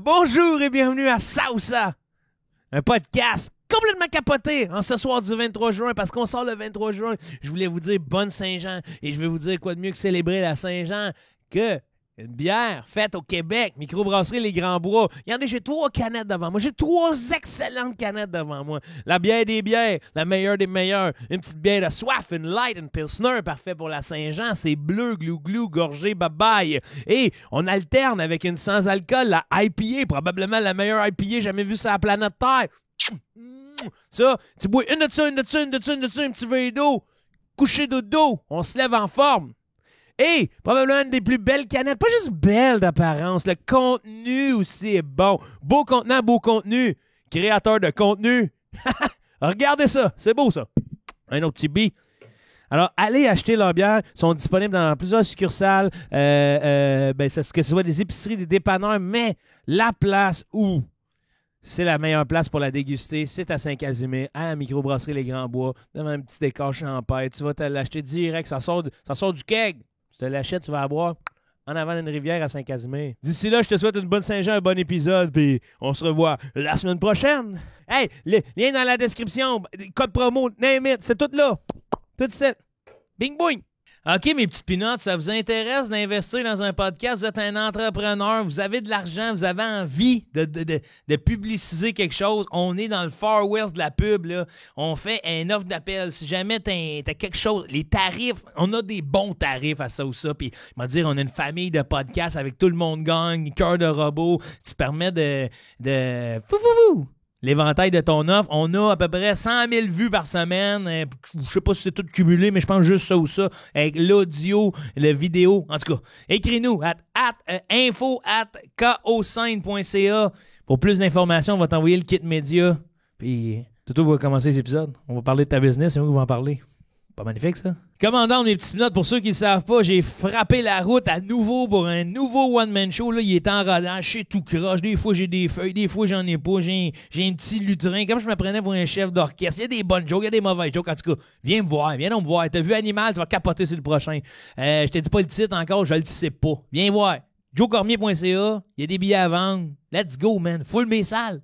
Bonjour et bienvenue à Sausa, un podcast complètement capoté en ce soir du 23 juin, parce qu'on sort le 23 juin. Je voulais vous dire bonne Saint-Jean, et je vais vous dire quoi de mieux que célébrer la Saint-Jean que une bière faite au Québec, microbrasserie Les Grands Bois. Regardez, j'ai 3 canettes devant moi. J'ai 3 excellentes canettes devant moi. La bière des bières, la meilleure des meilleures. Une petite bière de soif, une light, une pilsner, parfait pour la Saint-Jean. C'est bleu, glou-glou, gorgé, bye-bye. Et on alterne avec une sans-alcool, la IPA, probablement la meilleure IPA jamais vue sur la planète Terre. Ça, tu bois une de ça, un petit verre d'eau, coucher de dos, on se lève en forme. Et probablement une des plus belles canettes, pas juste belle d'apparence, le contenu aussi est bon. Beau contenant, beau contenu. Créateur de contenu. Regardez ça, c'est beau ça. Un autre petit bi. Alors, allez acheter leurs bières. Ils sont disponibles dans plusieurs succursales. Que ce soit des épiceries, des dépanneurs, mais la place où c'est la meilleure place pour la déguster, c'est à Saint-Casimir, à la microbrasserie Les Grands Bois, devant un petit décor champêtre. Tu vas te l'acheter direct, ça sort du keg. Tu te l'achètes, tu vas la boire en avant d'une rivière à Saint-Casimir. D'ici là, je te souhaite une bonne Saint-Jean, un bon épisode, puis on se revoit la semaine prochaine. Hey, lien dans la description, code promo, name it, c'est tout là. Tout ça. Bing boing. OK, mes petits peanuts, ça vous intéresse d'investir dans un podcast? Vous êtes un entrepreneur, vous avez de l'argent, vous avez envie de publiciser quelque chose. On est dans le Far West de la pub, là. On fait un offre d'appel. Si jamais t'as quelque chose, les tarifs, on a des bons tarifs à ça ou ça. Puis, on va dire, on a une famille de podcasts avec tout le monde gagne, cœur de robot. Tu permets de l'éventail de ton offre. On a à peu près 100 000 vues par semaine. Je sais pas si c'est tout cumulé, mais je pense juste ça ou ça. Avec l'audio, la vidéo. En tout cas, écris-nous info@ko5.ca. Pour plus d'informations, on va t'envoyer le kit média. Puis, c'est tout, on va commencer cet épisode. On va parler de ta business. C'est nous qui va en parler. Pas magnifique, ça? Commandant, mes petits notes, pour ceux qui ne savent pas, j'ai frappé la route à nouveau pour un nouveau one-man show. Là, il est en rodage, chez tout croche. Des fois, j'ai des feuilles, des fois, j'en ai pas. J'ai un petit lutrin. Comme je me prenais pour un chef d'orchestre. Il y a des bonnes jokes, il y a des mauvaises jokes. En tout cas, viens me voir, viens donc me voir. T'as vu Animal, tu vas capoter sur le prochain. Je te dis pas le titre encore, je le sais pas. Viens voir. joecormier.ca, il y a des billets à vendre. Let's go, man. Full mes salles.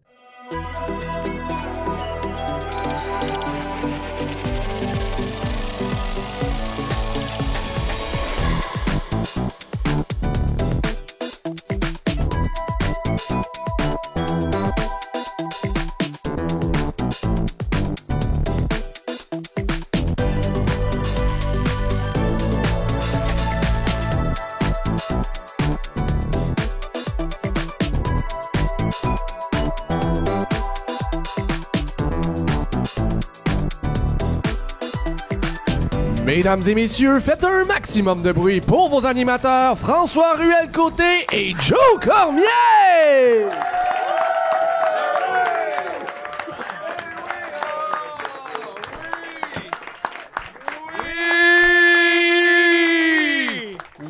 Mesdames et messieurs, faites un maximum de bruit pour vos animateurs François Ruel-Côté et Joe Cormier!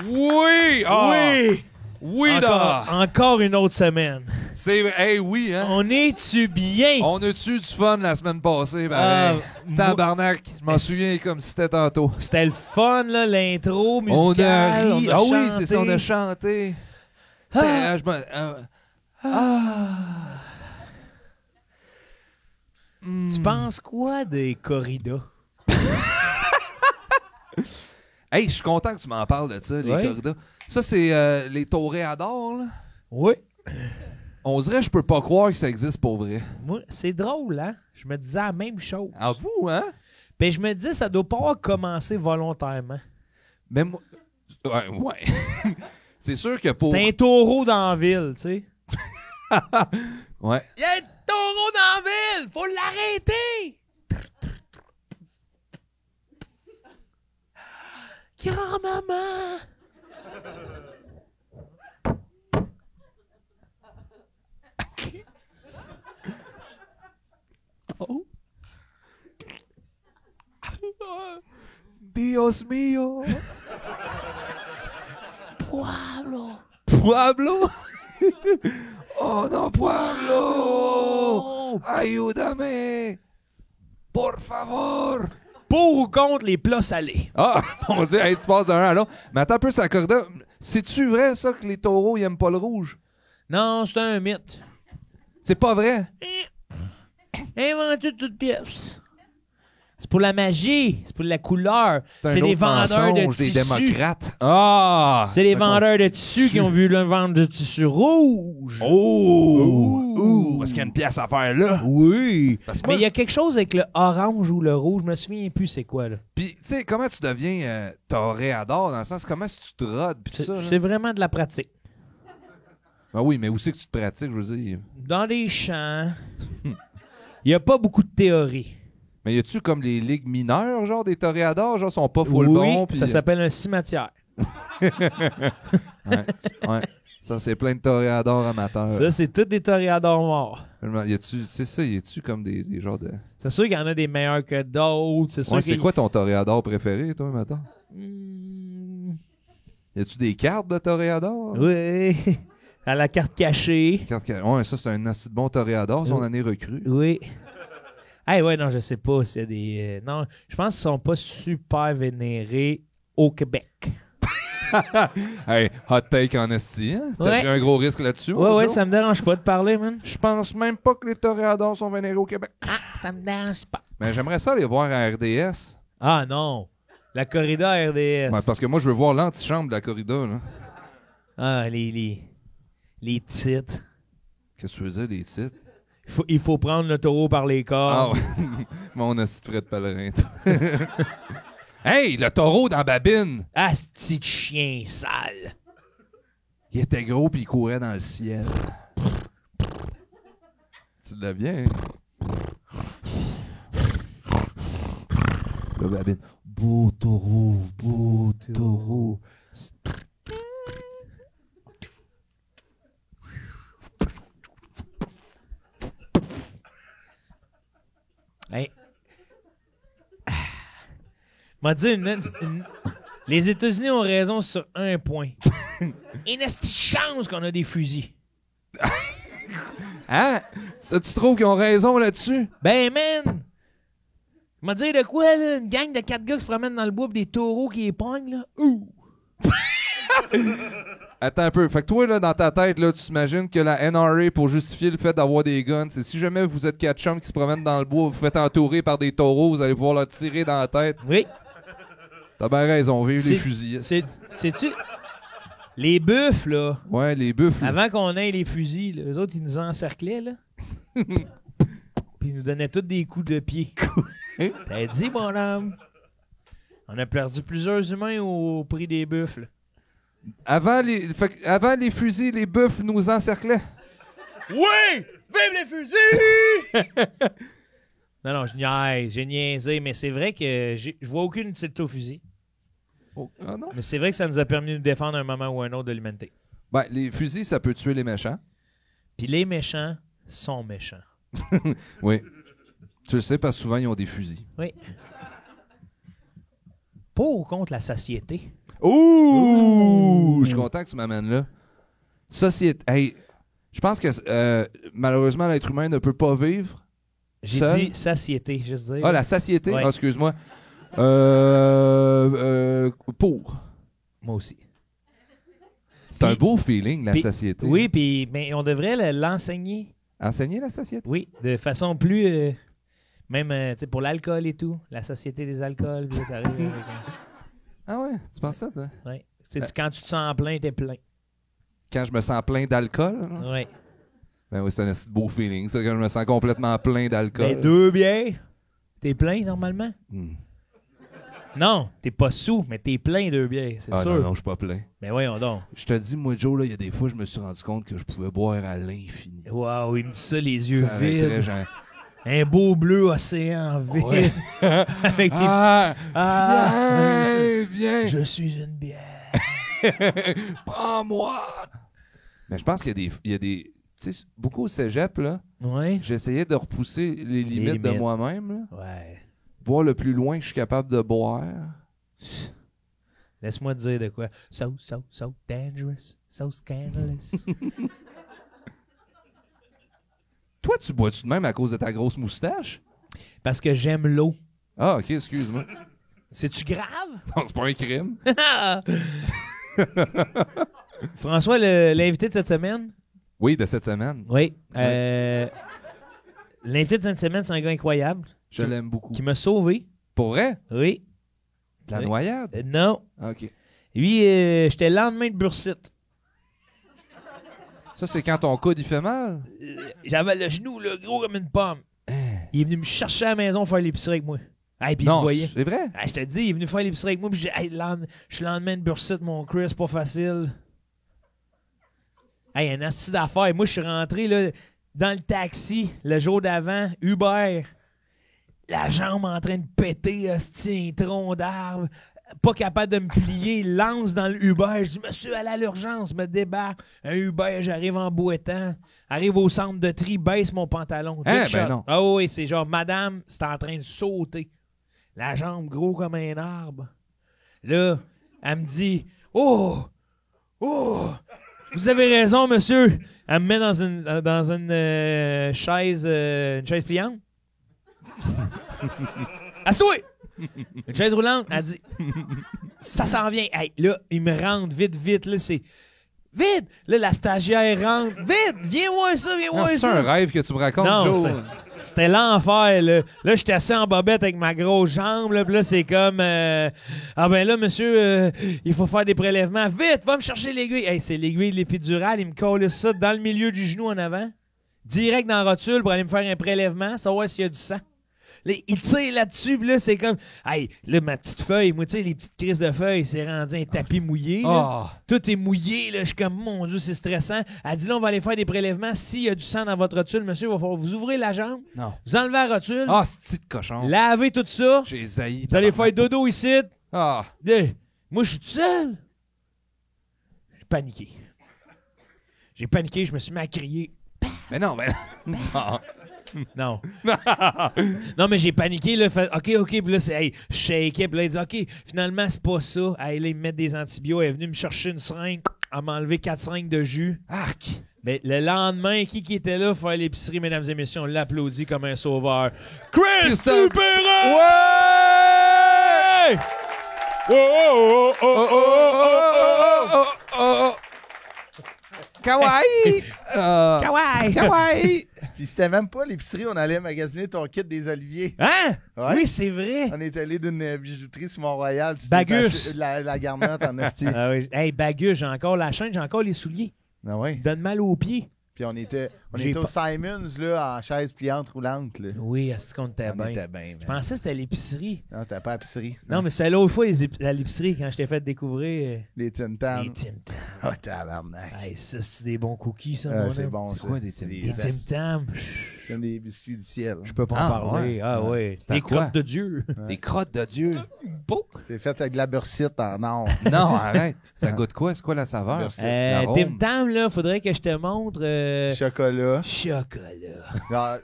Oui! Oui, Encore une autre semaine. Oui, hein? On est-tu bien? On a-tu du fun la semaine passée, pareil? Tabarnak, je m'en souviens comme si c'était tantôt. C'était le fun, là, l'intro musicale. On a ri. Oui, c'est ça, on a chanté. Tu penses quoi des corridas? Hey, je suis content que tu m'en parles de ça, les corridas. Ça, c'est les toréadors, là? Oui. On dirait que je peux pas croire que ça existe pour vrai. Moi, c'est drôle, hein? Je me disais la même chose. À vous, hein? Ben, je me disais, ça doit pas avoir commencé volontairement. Mais moi... Ouais. C'est sûr que pour... C'est un taureau dans la ville, tu sais. Ouais. Il y a un taureau dans la ville! Faut l'arrêter! Grand-maman! Oh. Dios mío. Pueblo. Oh non, Pueblo. Ayúdame. Por favor. Pour ou contre les plats salés? Ah, mon Dieu, hey, tu passes d'un à l'autre. Mais attends un peu, ça corrida. C'est-tu vrai, ça, que les taureaux, ils aiment pas le rouge? Non, c'est un mythe. C'est pas vrai? Inventé de toutes pièces. C'est pour la magie, c'est pour la couleur. un C'est des autre vendeurs de mensonge des tissus. démocrates. Ah! C'est les vendeurs de tissus qui ont vu le vendre du tissu rouge. Oh! Parce qu'il y a une pièce à faire là. Oui. Parce que Mais moi- il y a quelque chose avec le orange ou le rouge, je me souviens plus c'est quoi là. Puis, tu sais, comment tu deviens toréador, dans le sens, comment si tu te rodes, pis tout ça, là? C'est vraiment de la pratique. Ben oui, mais où c'est que tu te pratiques, je veux dire? Dans des champs, il n'y a pas beaucoup de théorie. Mais y a-tu comme les ligues mineures, genre, des toréadors, genre, sont pas full Oui, bons, pis... ça s'appelle un cimetière. Ouais. Ça, c'est plein de toréadors amateurs. Ça, c'est tous des toréadors morts. Y a-tu, c'est ça, y a-tu comme des genres de... C'est sûr qu'il y en a des meilleurs que d'autres. C'est sûr Ouais, c'est qu'il- quoi ton toréador préféré, toi, maintenant? Hmm, Y a-tu des cartes de toréador? oui. À la carte cachée. Ouais, ça, c'est un assez bon toréador, son année recrue. Oui. Ah ouais, non, je sais pas s'il y a des... non, je pense qu'ils sont pas super vénérés au Québec. Hey, hot take en esti, hein? T'as Ouais. pris un gros risque là-dessus? Ouais, Joe? ça me dérange pas de parler, man. Je pense même pas que les toréadors sont vénérés au Québec. Ah, ça me dérange pas. Mais j'aimerais ça les voir à RDS. Ah non. La corrida RDS. Ouais, parce que moi, je veux voir l'antichambre de la corrida, là. Ah, les titres. Qu'est-ce que tu veux dire, les titres? Il faut prendre le taureau par les Ah cornes. ouais. Mon esti de Fred Pellerin, toi. Hey, le taureau dans Babine! Ah, ce petit chien sale. Il était gros puis il courait dans le ciel. Tu l'as bien, hein? Le Babine. Beau taureau, beau taureau. Hey. M'a dit les États-Unis ont raison sur un point. Il y a une petite chance qu'on a des fusils. Hein? Ça, tu trouves qu'ils ont raison là-dessus? Ben, man! M'a dit de quoi, là? Une gang de 4 gars qui se promènent dans le bois pis des taureaux qui les pognent, là? Ouh! Attends un peu. Fait que toi, là, dans ta tête, là, tu t'imagines que la NRA, pour justifier le fait d'avoir des guns, c'est si jamais vous êtes 4 chums qui se promènent dans le bois, vous faites entourer par des taureaux, vous allez pouvoir leur tirer dans la tête. Oui. T'as bien raison, vive C'est- les fusils. Sais-tu? Les buffles, là, Ouais, les buffles. avant qu'on ait les fusils, là, eux autres, ils nous encerclaient, là. Puis ils nous donnaient tous des coups de pied. T'as dit, mon homme? On a perdu plusieurs humains au prix des buffles. Avant les fusils, les buffles nous encerclaient. Oui! Vive les fusils! non, j'ai niaisé, mais c'est vrai que je vois aucune utilité au fusil. Oh, ah non? Mais c'est vrai que ça nous a permis de nous défendre à un moment ou un autre de l'humanité. Ben, les fusils, ça peut tuer les méchants. Puis les méchants sont méchants. Oui. Tu le sais parce que souvent, ils ont des fusils. Oui. Pour ou contre la satiété? Ouh! Je suis content que tu m'amènes là. Société. Hey, je pense que malheureusement, l'être humain ne peut pas vivre. J'ai Seul? dit satiété, juste dire. Ah, la satiété? Ouais. Ah, excuse-moi. Pour. Moi aussi. C'est un Puis- beau feeling, la puis- satiété. Oui, puis mais on devrait l'enseigner. Enseigner la satiété? Oui, de façon plus... même, tu sais, pour l'alcool et tout. La société des alcools. Puis là, t'arrives avec un... Ah ouais? Tu penses ça, toi? Ouais. Tu sais, quand tu te sens plein, t'es plein. Quand je me sens plein d'alcool? là? Ouais. Ben oui, c'est un assez beau feeling, ça, quand je me sens complètement plein d'alcool. Ben, 2 bières, t'es plein normalement? Hmm. Non, t'es pas sous, mais t'es plein 2 bières, c'est Ah sûr. non, non, je suis pas plein. Ben voyons donc. Je te dis, moi, Joe, là, il y a des fois, je me suis rendu compte que je pouvais boire à l'infini. Waouh, il me dit ça, les yeux Ça arrêterait, vides. genre. Un beau bleu océan vide. Ouais. Avec les Ah! petits... Ah! Viens! Je suis une bière. Prends-moi! Mais je pense qu'il y a des... Tu sais, beaucoup au cégep, là, Ouais. j'essayais de repousser les limites de limites. moi-même, là, Ouais. voir le plus loin que je suis capable de boire. Laisse-moi te dire de quoi. So dangerous, so scandalous. Toi, tu bois-tu de même à cause de ta grosse moustache? Parce que j'aime l'eau. Ah, OK, excuse-moi. C'est-tu grave? Non, c'est pas un crime. François, l'invité de cette semaine, Oui, de cette semaine. Oui. L'invité de cette semaine, c'est un gars incroyable. Je l'aime beaucoup. Qui m'a sauvé. Pour vrai? Oui. De la Oui. noyade? Non. OK. Lui, j'étais le lendemain de bursite. Ça, c'est quand ton coude, il fait mal? J'avais le genou, là, gros comme une pomme. Il est venu me chercher à la maison faire l'épicerie avec moi. Hey, puis il me Non, voyait. c'est vrai? Je te dis, il est venu faire l'épicerie avec moi, puis je dis, hey, je suis le lendemain de bursite, mon Chris, c'est pas facile. Hey, un asti d'affaires. Moi, je suis rentré là, dans le taxi le jour d'avant, Uber. La jambe en train de péter, asti, un tronc d'arbre. Pas capable de me plier, il lance dans le Uber. Je dis, monsieur, allez à l'urgence, me débarque. Un Uber, j'arrive en boitant. Arrive au centre de tri, baisse mon pantalon. Hein, Deux ben shots. non. Ah oui, c'est genre, madame, c'est en train de sauter. La jambe gros comme un arbre. Là, elle me dit, oh, vous avez raison, monsieur. Elle me met dans une chaise pliante. Assieds-toi! Une chaise roulante, elle dit, ça s'en vient. Hey, là, il me rentre vite, là, c'est... Vite! Là, la stagiaire rentre. Vite! Viens voir ça, viens Non, voir c'est ça. un rêve que tu me racontes, Non, Joe. c'était l'enfer, là. Là, j'étais assis en bobette avec ma grosse jambe, là, puis là, c'est comme... ah ben là, monsieur, il faut faire des prélèvements. Vite, va me chercher l'aiguille. Hey, c'est l'aiguille de l'épidurale. Il me colle ça dans le milieu du genou en avant. Direct dans la rotule pour aller me faire un prélèvement, savoir s'il y a du sang. Là, il tire là-dessus, puis là, c'est comme... Hey, là, ma petite feuille, moi, tu sais, les petites crises de feuilles, c'est rendu un tapis mouillé, là. Ah. Tout est mouillé, là. Je suis comme, mon Dieu, c'est stressant. Elle dit, là, on va aller faire des prélèvements. S'il y a du sang dans votre rotule, monsieur, il va falloir vous ouvrir la jambe, Non. vous enlevez la rotule, Ah, c'est petit cochon. lavez tout ça, J'ai zaï. vous allez faire dodo ici. Ah. Là, moi, je suis tout seul. J'ai paniqué. Je me suis mis à crier. Mais non, mais non. Non. Non, mais j'ai paniqué, là. Fait, OK. Puis là, c'est, hey, je shakeais. Puis là, il dit, OK, finalement, c'est pas ça. Hey, là, ils me mettent des antibiotiques. Elle est venue me chercher une seringue. Elle m'a enlevé 4 seringues de jus. Arc. Mais le lendemain, qui était là pour faire l'épicerie, mesdames et messieurs, on l'applaudit comme un sauveur. Chris Tupera! Ouais! Kawaii! Kawaii! Kawaii! Puis c'était même pas l'épicerie, on allait magasiner ton kit des oliviers. Hein? Ouais. Oui, c'est vrai. On est allé d'une bijouterie sur Mont-Royal. Tu t'es Bagus. acheté La garnotte en esti. Ah oui. Hey, Bagus, j'ai encore la chaîne, j'ai encore les souliers. Ah ouais. Ils donnent mal aux pieds. Puis on était J'ai au pas- Simons, là, en chaise pliante roulante. Là. Oui, est-ce qu'on était On bien? était bien. Je pensais que c'était l'épicerie. Non, c'était pas à l'épicerie. Non, mais c'est l'autre fois à l'épicerie quand je t'ai fait découvrir Les Tim Tam. les Tim Tam. Ah, tabarnak. Hey, ça, c'est des bons cookies, ça, Ah, mon c'est homme. bon, C'est ça. quoi des Tim Les Tim Tam, C'est comme des biscuits du ciel. je peux pas Ah, en parler. ouais. Ah ouais. C'est à Des quoi? crottes de Dieu. Des crottes de Dieu. Beau. C'est fait avec de la bursite en or. Non, arrête. Ça goûte quoi? C'est quoi la saveur? Merci. L'arôme. Tim Tam, là, faudrait que je te montre. Chocolat. Chocolat. Genre,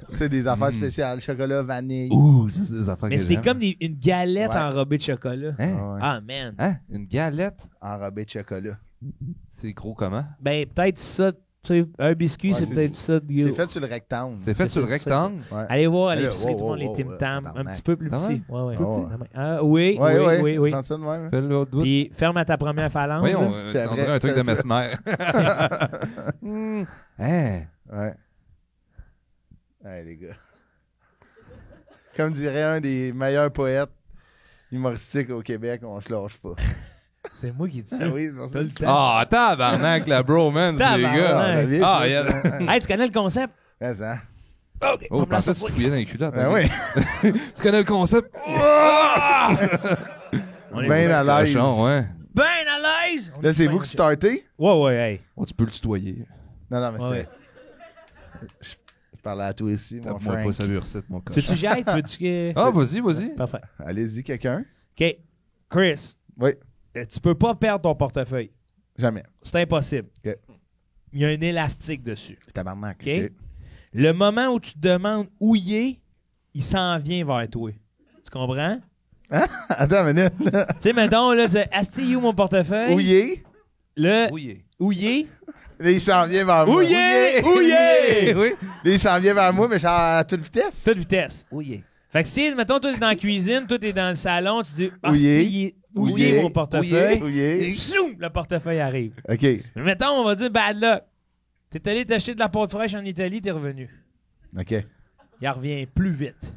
tu sais, des affaires spéciales. Chocolat, vanille. Ouh, ça, c'est des affaires Mais que c'était j'aime. comme une galette Ouais. enrobée de chocolat. Hein? Ah ouais. Ah, man. Hein? Une galette? Enrobé de chocolat. C'est gros comment? Ben, peut-être ça. Tu sais, un biscuit, Ouais, c'est c'est- peut-être ça. C'est fait sur le rectangle. C'est fait sur le ça. rectangle? Ouais. Allez voir à Là, l'épicerie, wow, tout le monde, wow, les Tim wow, Tam. Un tabarnak. petit peu plus Ah petit. ouais? Ouais, ouais. Petit. Ah, oui, Ouais, ouais. oui, oui. Prends ça de même. Fais l'autre bout. Puis ferme à ta première phalange. Voyons, là. Puis on après, dirait un truc de fais ça. mesmer. Hein? Ouais. Ouais, les gars. Comme dirait un des meilleurs poètes humoristiques au Québec, on se lâche pas. C'est moi qui dis ça. Ah oui, c'est pour ça. T'as le temps. Ah, tabarnak, la bromance, les Tabarnak. gars. Ah, vite, Ah, ça, il y a- ça. Hey, tu connais le concept? Mais ça. OK. Oh, je pensais que tu fouillais dans les culottes. Ben hein. oui. Tu connais le concept? On est Ben du- à l'aise. Cochon, ouais. Ben à l'aise! On Là, est c'est ben vous à qui startez? Ouais, ouais, hey. Oh, tu peux le tutoyer. Non, non, mais Ouais. c'était. Je parlais à toi ici, mon Tape-moi pas Frank. sa bursite, mon Tu cochon. veux-tu que j'aille? Tu veux-tu que... Ah, vas-y, vas-y. Parfait. Allez-y, quelqu'un? OK. Chris, Oui, tu peux pas perdre ton portefeuille. jamais. C'est impossible. OK. Il y a un élastique dessus. Tabarnak. OK? OK. Le moment où tu te demandes où il s'en vient vers toi. Tu comprends? Attends une minute. là. Tu sais, mettons, là, tu dis, Asti, où mon portefeuille? Où il est? Le Ouillé. Ouillé. Là, il s'en vient vers moi. Ouillé! Ouillé! Oui. Là, il s'en vient vers moi, mais genre à toute vitesse. Toute vitesse. Ouillé. Fait que si, mettons, toi, t'es dans la cuisine, toi, t'es dans le salon, tu dis, ah, Ouillé. si, il est ouillé, mon portefeuille. Où il est? Et chloum, le portefeuille arrive. OK. Mais mettons, on va dire bad luck. T'es allé t'acheter de la pâte fraîche en Italie, t'es revenu. OK. Il revient plus vite.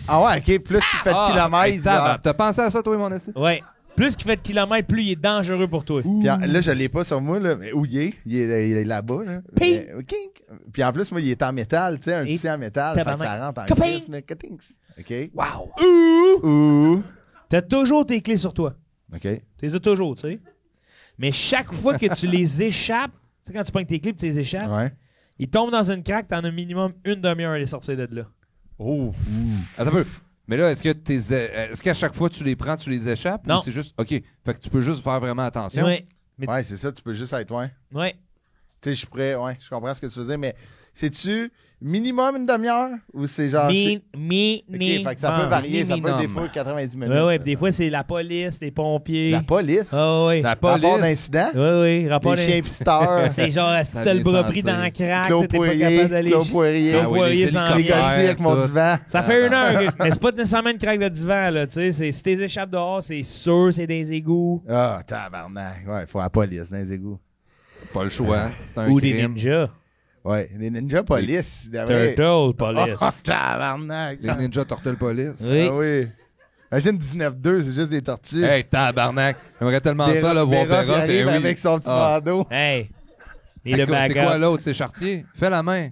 Ah ouais, OK. Plus qu'il fait de kilomètres. genre. T'as pensé à ça, toi, mon esti? Ouais. Plus qu'il fait de kilomètres, plus il est dangereux pour toi. Puis là, je l'ai pas sur moi, là, mais où il est là-bas. Là. Ping! Kink! Puis en plus, moi, il est en métal, tu sais, un Et tissu en métal. Fait que tabarnak. ça rentre en Coping! crise, là. Katinks. OK. Wow! Ouh. T'as toujours tes clés sur toi. OK. Tu les as toujours, tu sais. Mais chaque fois que tu les échappes, tu sais, quand tu prends tes clés et tu les échappes, Ouais. ils tombent dans une craque, t'en as minimum une demi-heure à les sortir de là. Oh. Attends un peu. Mais là, est-ce qu'à chaque fois que tu les prends, tu les échappes? Non. Ou c'est juste. OK. Fait que tu peux juste faire vraiment attention. Ouais. Mais Ouais, c'est ça, tu peux juste être loin. ouais. Tu sais, je suis prêt, ouais, je comprends ce que tu veux dire, mais c'est-tu minimum une demi-heure ou c'est genre. OK, fait que ça peut varier, ça peut minimum. des fois 90 minutes. Ouais, ouais. Puis des fois, c'est la police, les pompiers. La police? Ah, ouais. La Rapport police. d'incident? Ouais, ouais. Rapport Les chiens d'un- pisteurs. C'est genre, si Ça t'as le vient bras pris sentir. dans la craque, Claude t'es pas capable Poirier. d'aller. Claude Poirier. Claude Ah oui, Poirier les s'en hélicoptères. vient. Négocier avec mon tout. divan. Ça fait une heure, mais c'est pas nécessairement une craque de divan, là, tu sais. Si t'es échappes dehors, c'est sûr, c'est des égouts. Ah, tabarnak. Ouais, il faut la police dans les égouts. Pas le choix. C'est un Ou des crime. ninjas. Ouais, les ninjas police. Ouais. Turtle police. Oh, tabarnak. Les ninjas Turtle Police. Oui. Ah oui. Imagine 19-2, c'est juste des tortues. Hey, tabarnak. J'aimerais tellement ça, là, voir Béra qui Béra. arrive Ben oui. avec son petit Ah. bandeau. Hey. Et C'est le quoi, c'est quoi backup. l'autre? C'est Chartier? Fais la main.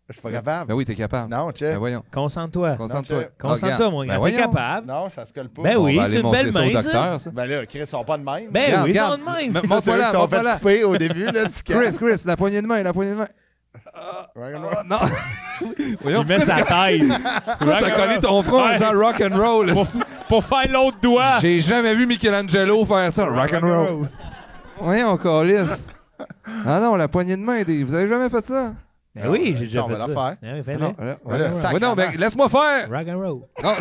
Je suis pas capable. Ben oui, t'es capable. Non, check. Ben voyons. Concentre-toi. Concentre-toi. Concentre-toi, mon gars. Ben T'es voyons. capable. Non, ça se colle pas. Ben oui, On va c'est aller une montrer belle ça au main, ça. docteur, ça. Ben là, Chris, ils sont pas de même. Ben Regarde, oui, ils regarde. sont de même. Mais- Ça, c'est eux montre-moi-la, qui sont fait montre-moi-la. couper au début, là, du camp. Chris, la poignée de main, la poignée de main. Non. Voyons, Il met sa tête. t'as collé ton front en disant rock and roll. Pour faire l'autre doigt. J'ai jamais vu Michelangelo faire ça. Rock and roll. Voyons, calice. Ah non, la poignée de main, vous avez jamais fait ça? Ben oui, j'ai déjà on fait va la ça. faire. Ben oui, Ah fais-le. non, Voilà, ouais, sacrément. non, ben laisse-moi faire. Rock and roll. Non,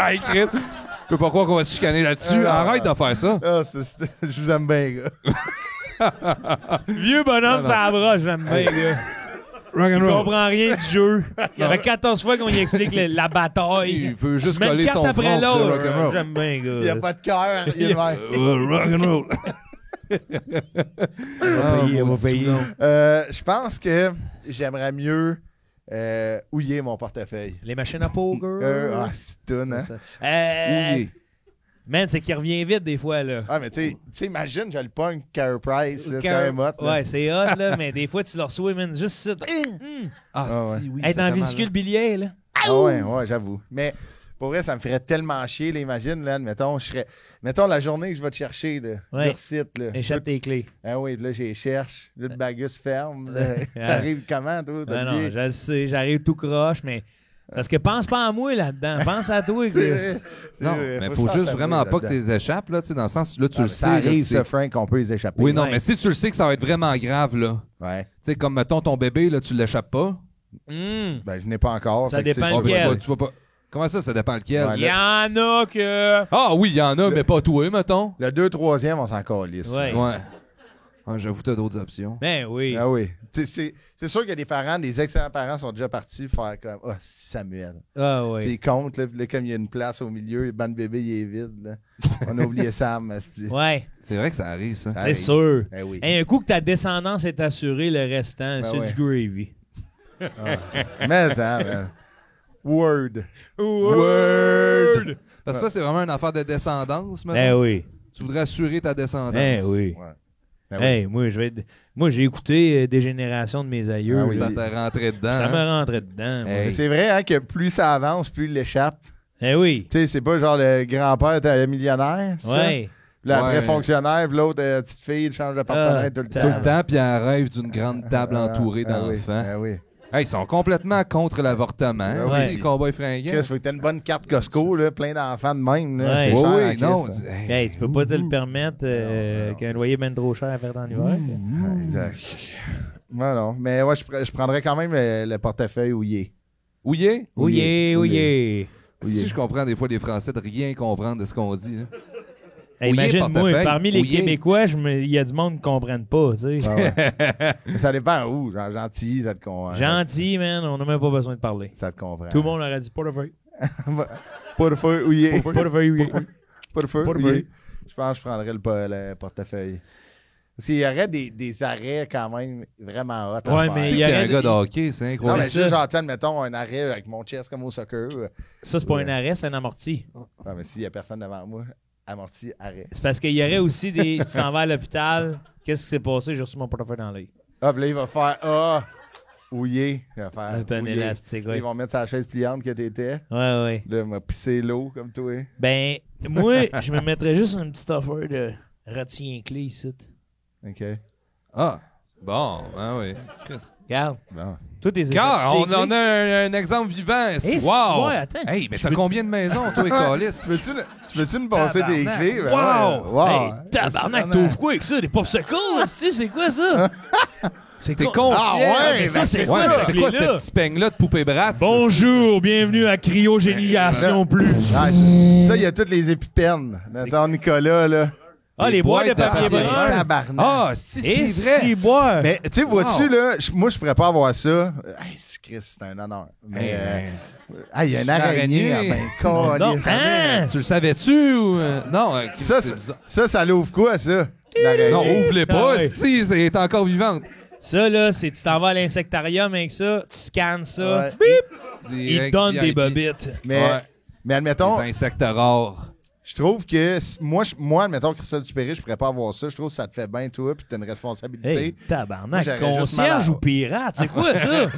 hey, Chris. Je peux pas croire qu'on va se chicaner là-dessus. Arrête de faire ça. Ah, je vous aime bien, gars. Vieux bonhomme, ça broche, j'aime bien, gars. Rock and Il comprend rien du jeu. Il y avait 14 fois qu'on lui explique la bataille. Il veut juste Même coller carte son front. après tu sais, rock and l'autre. roll. J'aime bien, gars. Il n'y a pas de cœur. Il est de même. Rock and roll. payer, on va payer. Je pense que j'aimerais mieux houiller mon portefeuille. Les machines à poker. C'est toune, hein? Ça. Oui. Man, c'est qu'il revient vite des fois, là. Ah, mais tu sais, imagine, je le pogne Carey Price, là, c'est Car- quand même hot. là. Ouais, c'est hot, là, mais des fois, tu le reçois, man, juste ça. Ah, ouais. si, oui. Être ça dans fait mal, vésicule biliaire, là. Ah ouais, j'avoue. Mais pour vrai, ça me ferait tellement chier, là, imagine, là, admettons, mettons la journée que je vais te chercher, là, Ouais. leur site, là. Échappe tes clés. Ah oui, là, j'y cherche. Là, le bagus ferme. là. T'arrives comment, toi? Ah non, Olivier? je le sais, j'arrive tout croche, mais. Parce que pense pas à moi là-dedans. Pense à toi, C'est Chris. vrai. Non, C'est vrai. mais que faut je juste pense à vraiment moi pas que là-dedans. tu les échappes, là, tu sais, dans le sens, là, tu Ah, le mais sais. ça là, arrive, tu sais. ça, Frank, qu'on peut les échapper. Oui, non, Ouais. mais si tu le sais que ça va être vraiment grave, là, Ouais. tu sais, comme, mettons, ton bébé, là, tu l'échappes pas. Hum. Ben, je n'ai pas encore. Ça fait que, tu sais, dépend je peux lequel. pas- Tu vas pas. Comment ça dépend lequel? Ouais, Il y en a que. Ah oui, il y en a, mais pas toi, mettons. Le 2-3e, on s'en calisse. Ouais. Ouais. Ah, j'avoue, t'as d'autres options. Ben oui. Ah oui. Tu sais, c'est sûr que des parents, des excellents parents sont déjà partis faire comme Ah, c'est Samuel. Ah Tu sais, oui. ils comptent, là, puis là, comme il y a une place au milieu, le banc de bébé, il est vide. Là. On a oublié Sam. asti. Ouais, C'est vrai que ça arrive, ça. Ça c'est arrive. sûr. Eh oui. Hey, un coup que ta descendance est assurée, le restant, Ben c'est ouais. du gravy. Mais ça, man. Word. Word! Parce que ça, c'est vraiment une affaire de descendance, Ben mettons. oui. Tu voudrais assurer ta descendance. Ben oui. Ouais. Ben oui. Hey, moi, j'ai écouté des générations de mes aïeux. Ah oui, là. Ça t'est rentré dedans. Ça hein? me rentrait dedans. moi. Hey. Mais c'est vrai hein, que plus ça avance, plus il l'échappe. Eh oui. Tu sais, c'est pas genre le grand-père était millionnaire. c'est ça? Ouais. Puis là, après Ouais. fonctionnaire, puis l'autre petite fille, il change de partenaire Ah, tout le Tout temps. le temps, puis elle rêve d'une grande table entourée Ah oui, d'enfants. ah oui. Hey, ils sont complètement contre l'avortement. Ah oui. Les cowboys fringants. Chris, faut que t'aies une bonne carte Costco, là, plein d'enfants de même. Là, Ouais. c'est Oui, cher, oui, en non. Christ, ça. Hey. Hey, tu peux pas te le permettre non, qu'un c'est loyer ben trop cher à faire en hiver. Exact. Non, non. Mais ouais, je prendrais quand même le portefeuille ouillé. Ouillé? Ouillé, ouillé. Si je comprends des fois les Français de rien comprendre de ce qu'on dit. Là. Hey, Ouillé, imagine-moi, portefeuille, parmi les ouillé. Québécois, il y a du monde qui ne comprennent pas. Tu sais. Ah ouais. Mais ça dépend où. Genre gentil, ça te comprend. Gentil, man, on n'a même pas besoin de parler. Ça te comprend. Tout le monde aurait dit portefeuille. Portefeuille ouillé. Portefeuille, ouillé. Portefeuille Portefeuille. ouillé. Je pense que je prendrais le portefeuille. Parce qu'il y aurait des arrêts quand même vraiment hot. Ouais, à faire. mais Il il y y a un aurait- gars de hockey, c'est Non, incroyable. mais c'est juste ça. genre, tiens, mettons un arrêt avec mon chest comme au soccer. Ça, c'est pas un arrêt, c'est un amorti. Ouais, mais s'il y a personne devant moi, amorti, arrêt. C'est parce qu'il y aurait aussi des. Tu t'en vas à l'hôpital. Qu'est-ce qui s'est passé? J'ai reçu mon portefeuille dans l'œil. Hop, là, il va faire ouillé. Il va faire T'as un ouillé. élastique, Ils ouais. vont mettre sa chaise pliante que t'étais. Ouais, ouais. Là, il m'a pissé l'eau comme toi. Ben, moi, je me mettrais juste une petite offre de retiens clé ici. OK. Ah, bon, ah oui. Christ. Regarde. Bon. Toi, t'es Car, on en a un exemple vivant. Eh, Wow! ouais, attends. Hey, mais Je t'as peux- combien de maisons, toi, Calis? Tu veux-tu me passer tes Tabarnak. clés? Ben Wow! ouais. Wow! Hey, tabarnak, t'ouvres quoi avec ça? Des popsicles? Tu sais, c'est quoi ça? C'est T'es con- confiant. Ah ouais, mais ça, ben c'est c'est quoi, ça. C'est quoi clé-là? cette petite peigne-là de poupée brat? Bonjour, bienvenue à Cryogénisation Plus. Ah, ça, il y a toutes les épipènes. Attends, Nicolas, là. Ah, les boîtes de papier papier brun. Tabarnak. Ah, si, Et c'est vrai. si boire. Mais, tu sais, vois-tu, Wow. là, moi, je pourrais pas avoir ça. Hey, c'est Christ, c'est un honneur. Mais, il y a une araignée. araignée. Ah, ben, Non, câlisse. hein? Tu le savais-tu ou... Non, Ça, c'est bizarre. ça l'ouvre quoi, ça? L'araignée? Non, ouvre-les Ah pas, ouais. si, c'est encore vivante. Ça, là, c'est tu t'en vas à l'insectarium avec ça, tu scannes ça, Ouais. bip, il Direct te donne des VIP. bobites. Mais, Ouais. mais admettons, Les insectes rares. je trouve que moi, admettons, Christophe Dupéry, je pourrais pas avoir ça. Je trouve que ça te fait bien, toi, puis t'as une responsabilité. Hey, Moi, tabarnak, j'aurais juste concierge mal à- ou pirate, c'est quoi ça?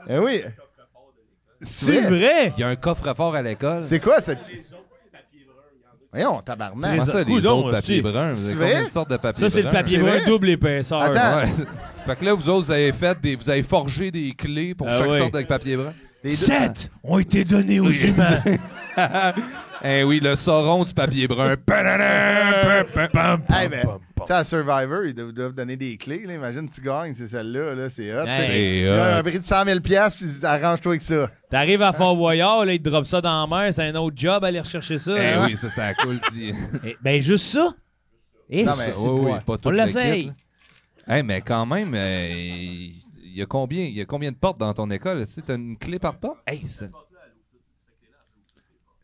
Eh oui. C'est vrai? Il y a un coffre-fort à l'école. C'est quoi cette. Voyons, tabarnak. Comment ça, les Coudon, autres papiers hostie. bruns? Vous C'est avez vrai? combien de sortes de papiers Ça, c'est le bruns? papier C'est brun vrai? double épaisseur. Attends. Ouais. Fait que là, vous autres, vous avez forgé des clés pour Ah chaque ouais. sorte de papier brun. Les deux- 7 ont été donnés aux humains. Eh oui, le sauron du papier brun. Eh ben, tu sais, à Survivor, ils doivent donner des clés. Là. Imagine, tu gagnes, c'est celle-là. Là, c'est hot. Hey. C'est C'est un hot. prix de 100 000 puis arrange-toi avec ça. T'arrives à Fort Boyard, là, ils te dropent ça dans la mer, c'est un autre job aller rechercher ça. Eh là. oui, ça coule. Eh, ben, juste ça. Et Non, mais- c'est- Oui, pas tout On le l'essaye. kit, là. Mais quand même, il y a combien de portes dans ton école? Si t'as une clé par porte? Hey,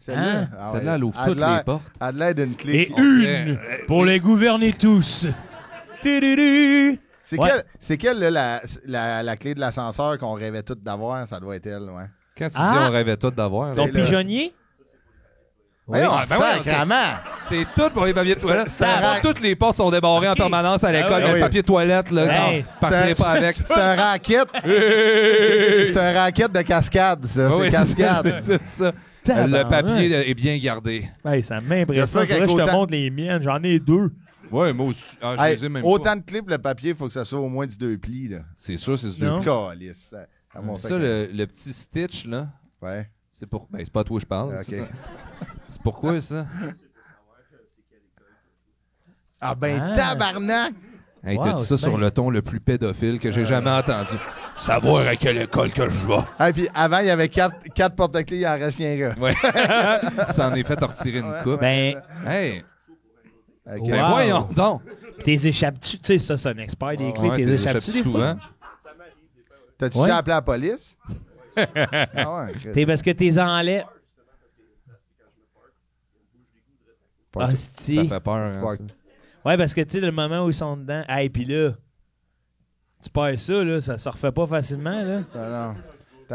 Celle-là, Hein? ah celle-là, elle ouvre a de toutes l'air- les portes. a de l'air d'une clé. Et qui- une pour les gouverner tous. Tududu. C'est Ouais. quelle là, la clé de l'ascenseur qu'on rêvait toutes d'avoir? Ça doit être elle, ouais. Quand tu Ah! dis on rêvait tous d'avoir, Ton là, là. pigeonnier? Voyons, Ah, ben ouais, sacrément! c'est tout pour les papiers de toilette. C'est un rack. Toutes les portes sont débarrées en Ok. permanence à l'école. Ah mais oui. le papier de toilette, là, Hey. non, partirai pas avec. C'est un racket. C'est un racket de cascade, ça. Oui, c'est cascade. c'est ça. Le Tabarnak. papier est bien gardé. Hey, ça m'impressionne. J'espère Faudrait que je qu'avec te autant- montre les miennes. J'en ai 2. Ouais, moi aussi. Ah, je Hey, les ai même autant pas. de clips, le papier, il faut que ça soit au moins du 2 plis. Là. C'est sûr, c'est ce Non. deux. Calisse, ça. À mon Ça, sac. le petit stitch, là, Ouais. c'est pour... Ben, c'est pas à toi que je parle. Ok. ça. C'est pourquoi, ça? Ah ben, Ah. tabarnak! Hey, Wow, t'as dit ça c'est sur bien. le ton le plus pédophile que j'ai jamais entendu. Savoir à quelle école que je vais. Hey, puis avant, il y avait 4 porte-clés, il en reste rien gars. Ouais. Ça en est fait retirer une coupe. Ben, Hey, Ok. Ouais. ben Wow. voyons donc. t'es échappes-tu? Tu sais, ça, c'est un expert des clés. Ouais, T'es t'es échappes-tu des souvent. fois? T'as-tu Ouais. déjà appelé la police? Ah ouais, Chris. T'es parce que t'es enlèves. Pas- Hostie. Ça fait peur. Hein, Ouais. ça. Ouais, parce que tu sais, le moment où ils sont dedans. Hey, pis là, tu perds ça, là, ça se refait pas facilement, là. Ça, non.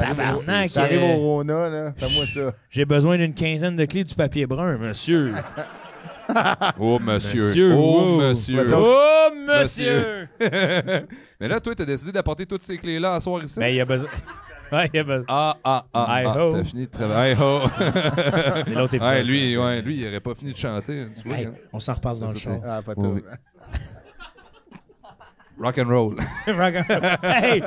Tabarnak, T'arrives au Rona, là. Fais-moi ça. J'ai besoin d'une quinzaine de clés du papier brun, monsieur. Oh, monsieur. Monsieur, Oh, wow. monsieur. Mettons- Oh, monsieur! Mais là, toi, t'as décidé d'apporter toutes ces clés-là à soir ici? Ben, il y a besoin. Ouais, il y a besoin. Hi-ho. T'as fini de travailler. Hi-ho. C'est l'autre épisode. Ouais, lui, ça. lui, il aurait pas fini de chanter. Tu vois, Hey, hein. on s'en reparle dans le Ça, show. Ah, pas Oui. tout. Rock and roll. Hey,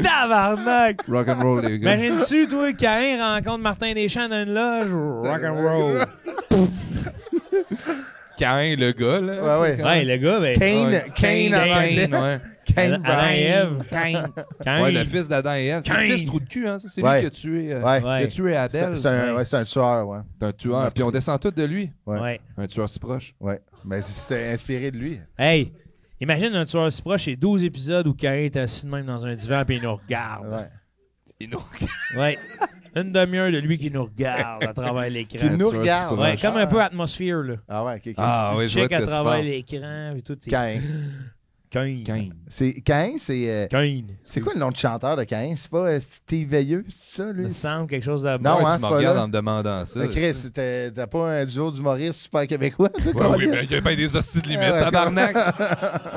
tabarnak! Rock and roll, les gars. Imagine-tu, toi, Caïn rencontre Martin Deschamps dans une loge? Rock'n'roll. Cain, le gars, là. Ouais, ouais. Ouais, le gars, ben. Kane, Ouais. Kane, en anglais. ouais. Kane Adam et Ève. Kane. Caïn. Ouais, le fils d'Adam et Ève. C'est le Cain. fils trou de cul, hein. Ça, c'est Ouais. lui qui a tué, Ouais. qui a tué Abel. C'est un tueur, ouais. C'est un tueur. Puis on descend tous de lui. Ouais. Ouais. Un tueur si proche. Ouais. Mais c'était inspiré de lui. Hey, imagine un tueur si proche et 12 épisodes où Caïn est assis de même dans un divan et il nous regarde. Ouais. Il nous Ouais. Une demi-heure de lui qui nous regarde à travers l'écran. Qui nous tu vois, regarde. c'est pas Ouais, comme un peu atmosphère, là. Ah ouais, quelqu'un. Ah oui, je vois Check de à quoi tu travers parles. l'écran et tout. c'est- Cain. Cain. C'est Cain, c'est. Cain. C'est quoi le nom de chanteur de Cain? C'est pas Steve Veilleux, c'est ça, Ça lui? me semble quelque chose de Non, Ouais, hein, tu c'est me pas regardes là. en me demandant ça. Mais Chris, t'as pas un duo d'humoristes super québécois? toi, Ouais, Colin? oui, mais il y a bien des hosties de limite, Ouais, tabarnak.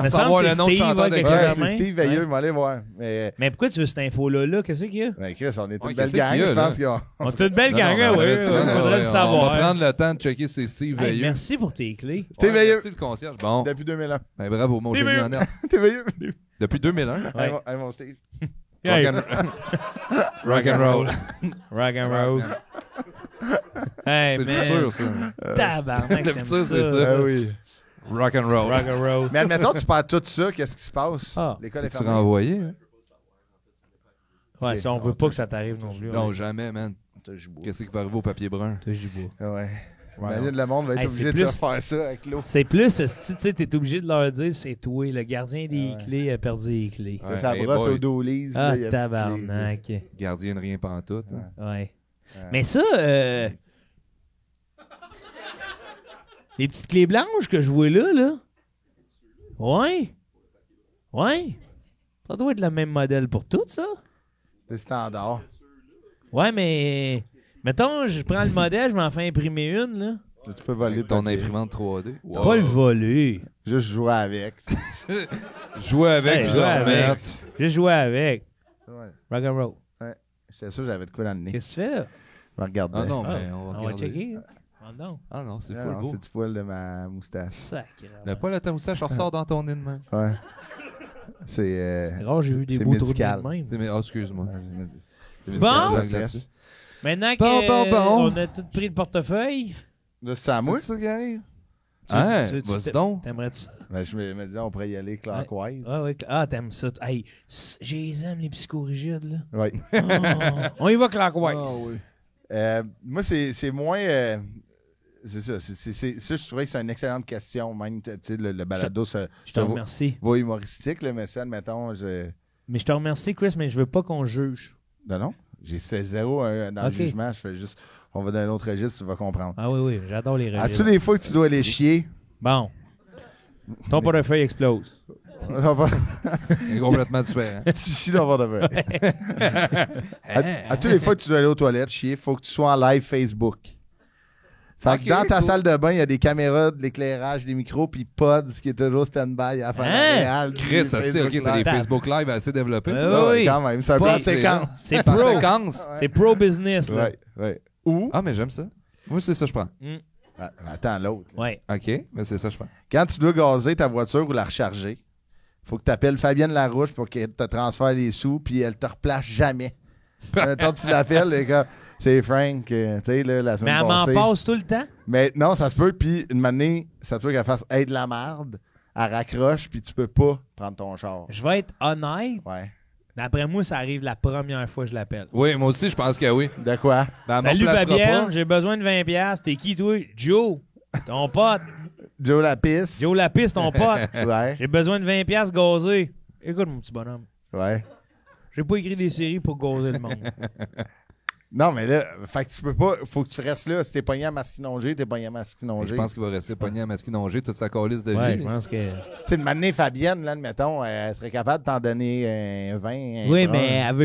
Mais savoir semble le nom de c'est Steve, chanteur ouais, de quelque Cain. chose Ouais, de c'est même. Steve Veilleux, Ouais. mais allez voir. Mais pourquoi tu veux cette info-là? Qu'est-ce qu'il y a? Mais Chris, on est Ouais, une belle qu'est-ce gang, qu'il y a, je pense là? qu'on. On est une belle Non, gang, non, oui. mais Il faudrait le on savoir. va prendre le temps de checker c'est Steve Hey, Veilleux. merci pour tes clés. Steve Veilleux. Merci le concierge. Bon, Depuis 2001. ben, bravo, mon Steve génie Veilleux. en herbe. Steve Veilleux. Depuis 2001. Ouais. Hey, mon Steve. Hey, Rock and roll. rock and roll. Hey, C'est le man. futur, ça. Tabarnak, Le j'aime futur, ça. c'est ça. Ah oui. Rock and roll. Rock and roll. Mais admettons, tu perds tout ça, qu'est-ce qui se passe? Ah. L'école est Tu fermée. renvoyé? Hein? Ouais, Ok. si on veut pas que ça t'arrive non plus. Non, ouais. jamais, man. Toi, je bois. Qu'est-ce qui va arriver au papier brun? Toi, j'y bois. Ah ouais. Ouais. Imagine, le monde va être Hey, obligé c'est de se plus- refaire ça avec l'eau. C'est plus, tu sais, t'es obligé de leur dire, c'est toi, le gardien des Ouais. clés a perdu les clés. Ouais, Ça hey brosse boy. au dos lise. Ah, là, il y a plus de clés, tabarnak. Gardien de rien pantoute. Hein. Ouais. Ouais. Mais ça, les petites clés blanches que je vois là. Ouais. Ouais. Ça doit être le même modèle pour toutes, ça. C'est standard. Ouais, mais. Mettons, je prends le modèle, je m'en fais imprimer une, là. Tu peux voler Avec ton papier. imprimante 3D. Wow. Pas le voler. Juste jouer avec. Jouer avec, Hey, puis jouer le avec. remettre. Juste jouer avec. Ouais. Rock and roll. J'étais sûr que j'avais de quoi dans le nez. Qu'est-ce que tu fais, là? Je me regardais. Ah non, Ah, mais on va on va regarder. checker. Ah non. Ah non, c'est Ah full non, beau. c'est du poil de ma moustache. Sacrément. Le poil à ta moustache ressort dans ton nez de même. Ouais. C'est. C'est rare, j'ai vu des c'est beaux trous de médical. nez de même. C'est mais, oh, excuse-moi. ouais, c'est- C'est Bon. médical, là-dessus. Maintenant Bon. on a tout pris le portefeuille, Là, c'est à moi. C'est ça qui arrive? Tu- Hein? tu- tu- Vas-y tu- donc. t'aimerais-tu ça? Ben, je me disais, on pourrait y aller clockwise. Ah, ouais. Ah, t'aimes ça. Hey, j'ai les aime, les psychorigides, là. Ouais. Oh, on y va clockwise. Ah oui. Moi, c'est moins. C'est ça. Ça, je trouvais que c'est une excellente question. Même, tu sais, le balado, ça Je te remercie. va humoristique, là, mais ça, admettons, Mais je te remercie, Chris, mais je veux pas qu'on juge. non. J'ai fait zéro dans le Ok. jugement. Je fais juste. On va dans un autre registre, tu vas comprendre. Ah oui, oui, j'adore les As-tu registres. des fois que tu dois aller chier? Bon. Ton portefeuille explose. On va- C'est complètement différent. tu chies dans votre affaire. À tous les fois que tu dois aller aux toilettes chier, il faut que tu sois en live Facebook. Fait Ok, que dans ta cool. salle de bain, il y a des caméras, de l'éclairage, des micros, puis Pods qui est toujours stand-by à la fin Hein? réelle. Chris, ça c'est ok, t'as des Live. Facebook Live assez développés. Ouais, toi. ouais. Oui, quand même. C'est un plan de C'est- séquence. C'est Sans pro. séquence. C'est pro business, là. Ouais. Ou, Ah, mais j'aime ça. Moi, c'est ça que je prends. attends l'autre. Ouais. OK, mais c'est ça que je prends. Quand tu dois gazer ta voiture ou la recharger, faut que tu appelles Fabienne Larouche pour qu'elle te transfère les sous, puis elle te replace jamais. Quand tu l'appelles, les gars, c'est Frank, tu sais, là, la Mais semaine elle m'en passée. passe tout le temps. Mais non, ça se peut, puis une année, ça se peut qu'elle fasse aide la marde, elle raccroche, puis tu peux pas prendre ton char. Je vais être honnête. Ouais. D'après moi, ça arrive la première fois que je l'appelle. Oui, moi aussi, je pense que oui. De quoi? Ben, elle Salut me replacera Fabienne, pas. j'ai besoin de 20$. T'es qui, toi? Joe. Ton pote. Joe Lapisse. Joe Lapisse, ton pote. Ouais. J'ai besoin de 20$ gazé. Écoute, mon petit bonhomme. Ouais. J'ai pas écrit des séries pour gazer le monde. Non, mais là, fait que tu peux pas, faut que tu restes là. Si t'es pogné à masquinongé, t'es pogné à Je masquinongé. pense qu'il va rester pogné à masquinongé toute sa calice de Ouais, vie. je pense que. Tu sais, de m'amener Fabienne, là, admettons, elle serait capable de t'en donner un 20. un Oui, 30. mais elle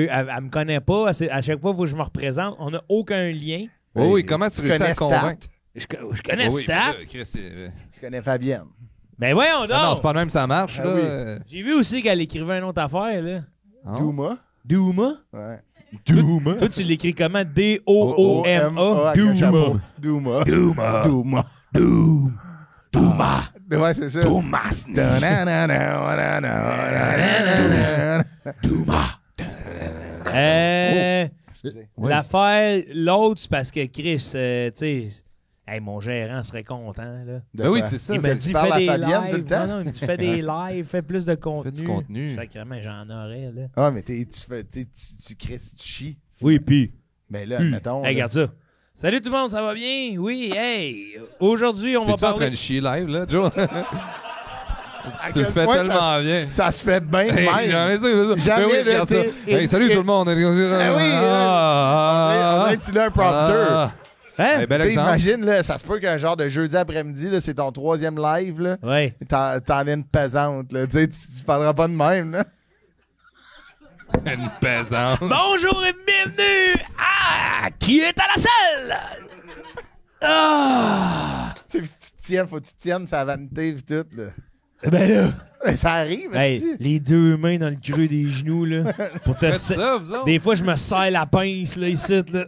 me connaît pas. À chaque fois, il faut que je me représente. On n'a aucun lien. Oui, oui, comment tu réussis à connais le convaincre? Stat. Je connais Oui, Stat. mais là, Chris, Tu connais Fabienne. Ben voyons donc. Ah non, c'est pas de même ça marche, Ah là. oui. J'ai vu aussi qu'elle écrivait une autre affaire, là. Ah. Douma. Douma. Ouais. Douma. Toi, tu l'écris comment? D-O-O-M-A. avec un chapeau. Douma. Douma. Douma. Douma. Douma. Ouais, c'est ça. Domas. Douma. Excusez. L'affaire, l'autre, c'est parce que Chris, tu sais, hey, mon gérant serait content, là. De Ben oui, quoi? c'est ça. Il Tu m'a dit, parles fais à des Fabienne lives. tout le temps? Non, il me dit, fais des lives, fais plus de contenu. Fais du contenu. Sacrément, j'en aurais, là. Ah, mais tu fais, tu cries, tu chies. Oui, puis. Mais là, admettons. Hey, là, regarde ça. Salut tout le monde, ça va bien? Oui, hey. Aujourd'hui, on va T'es-tu en train parler. de chier live, là, Joe? Tu le fais tellement bien. Ça se fait bien de Hey, même. jamais ça. Jamais, Ben oui, là, regarde ça. t'sais, Hey, salut tout le monde. oui, on dirait que tu l'as un prompteur. Hein? Hey, bel Tu sais, exemple. imagine, là, ça se peut qu'un genre de jeudi après-midi, là, c'est ton 3e live, là. Ouais. T'en es une pesante, là. Tu sais, tu parleras pas de même, là. Une pesante. Bonjour et bienvenue à Qui est à la salle? Ah! Tu sais, faut que tu tiennes sa vanité pis tout, là. Ben là, Mais ça arrive, hey, aussi. les 2 mains dans le creux des genoux, là. Pour te Faites ça, vous autres? Des fois, je me serre la pince, là, ici, là.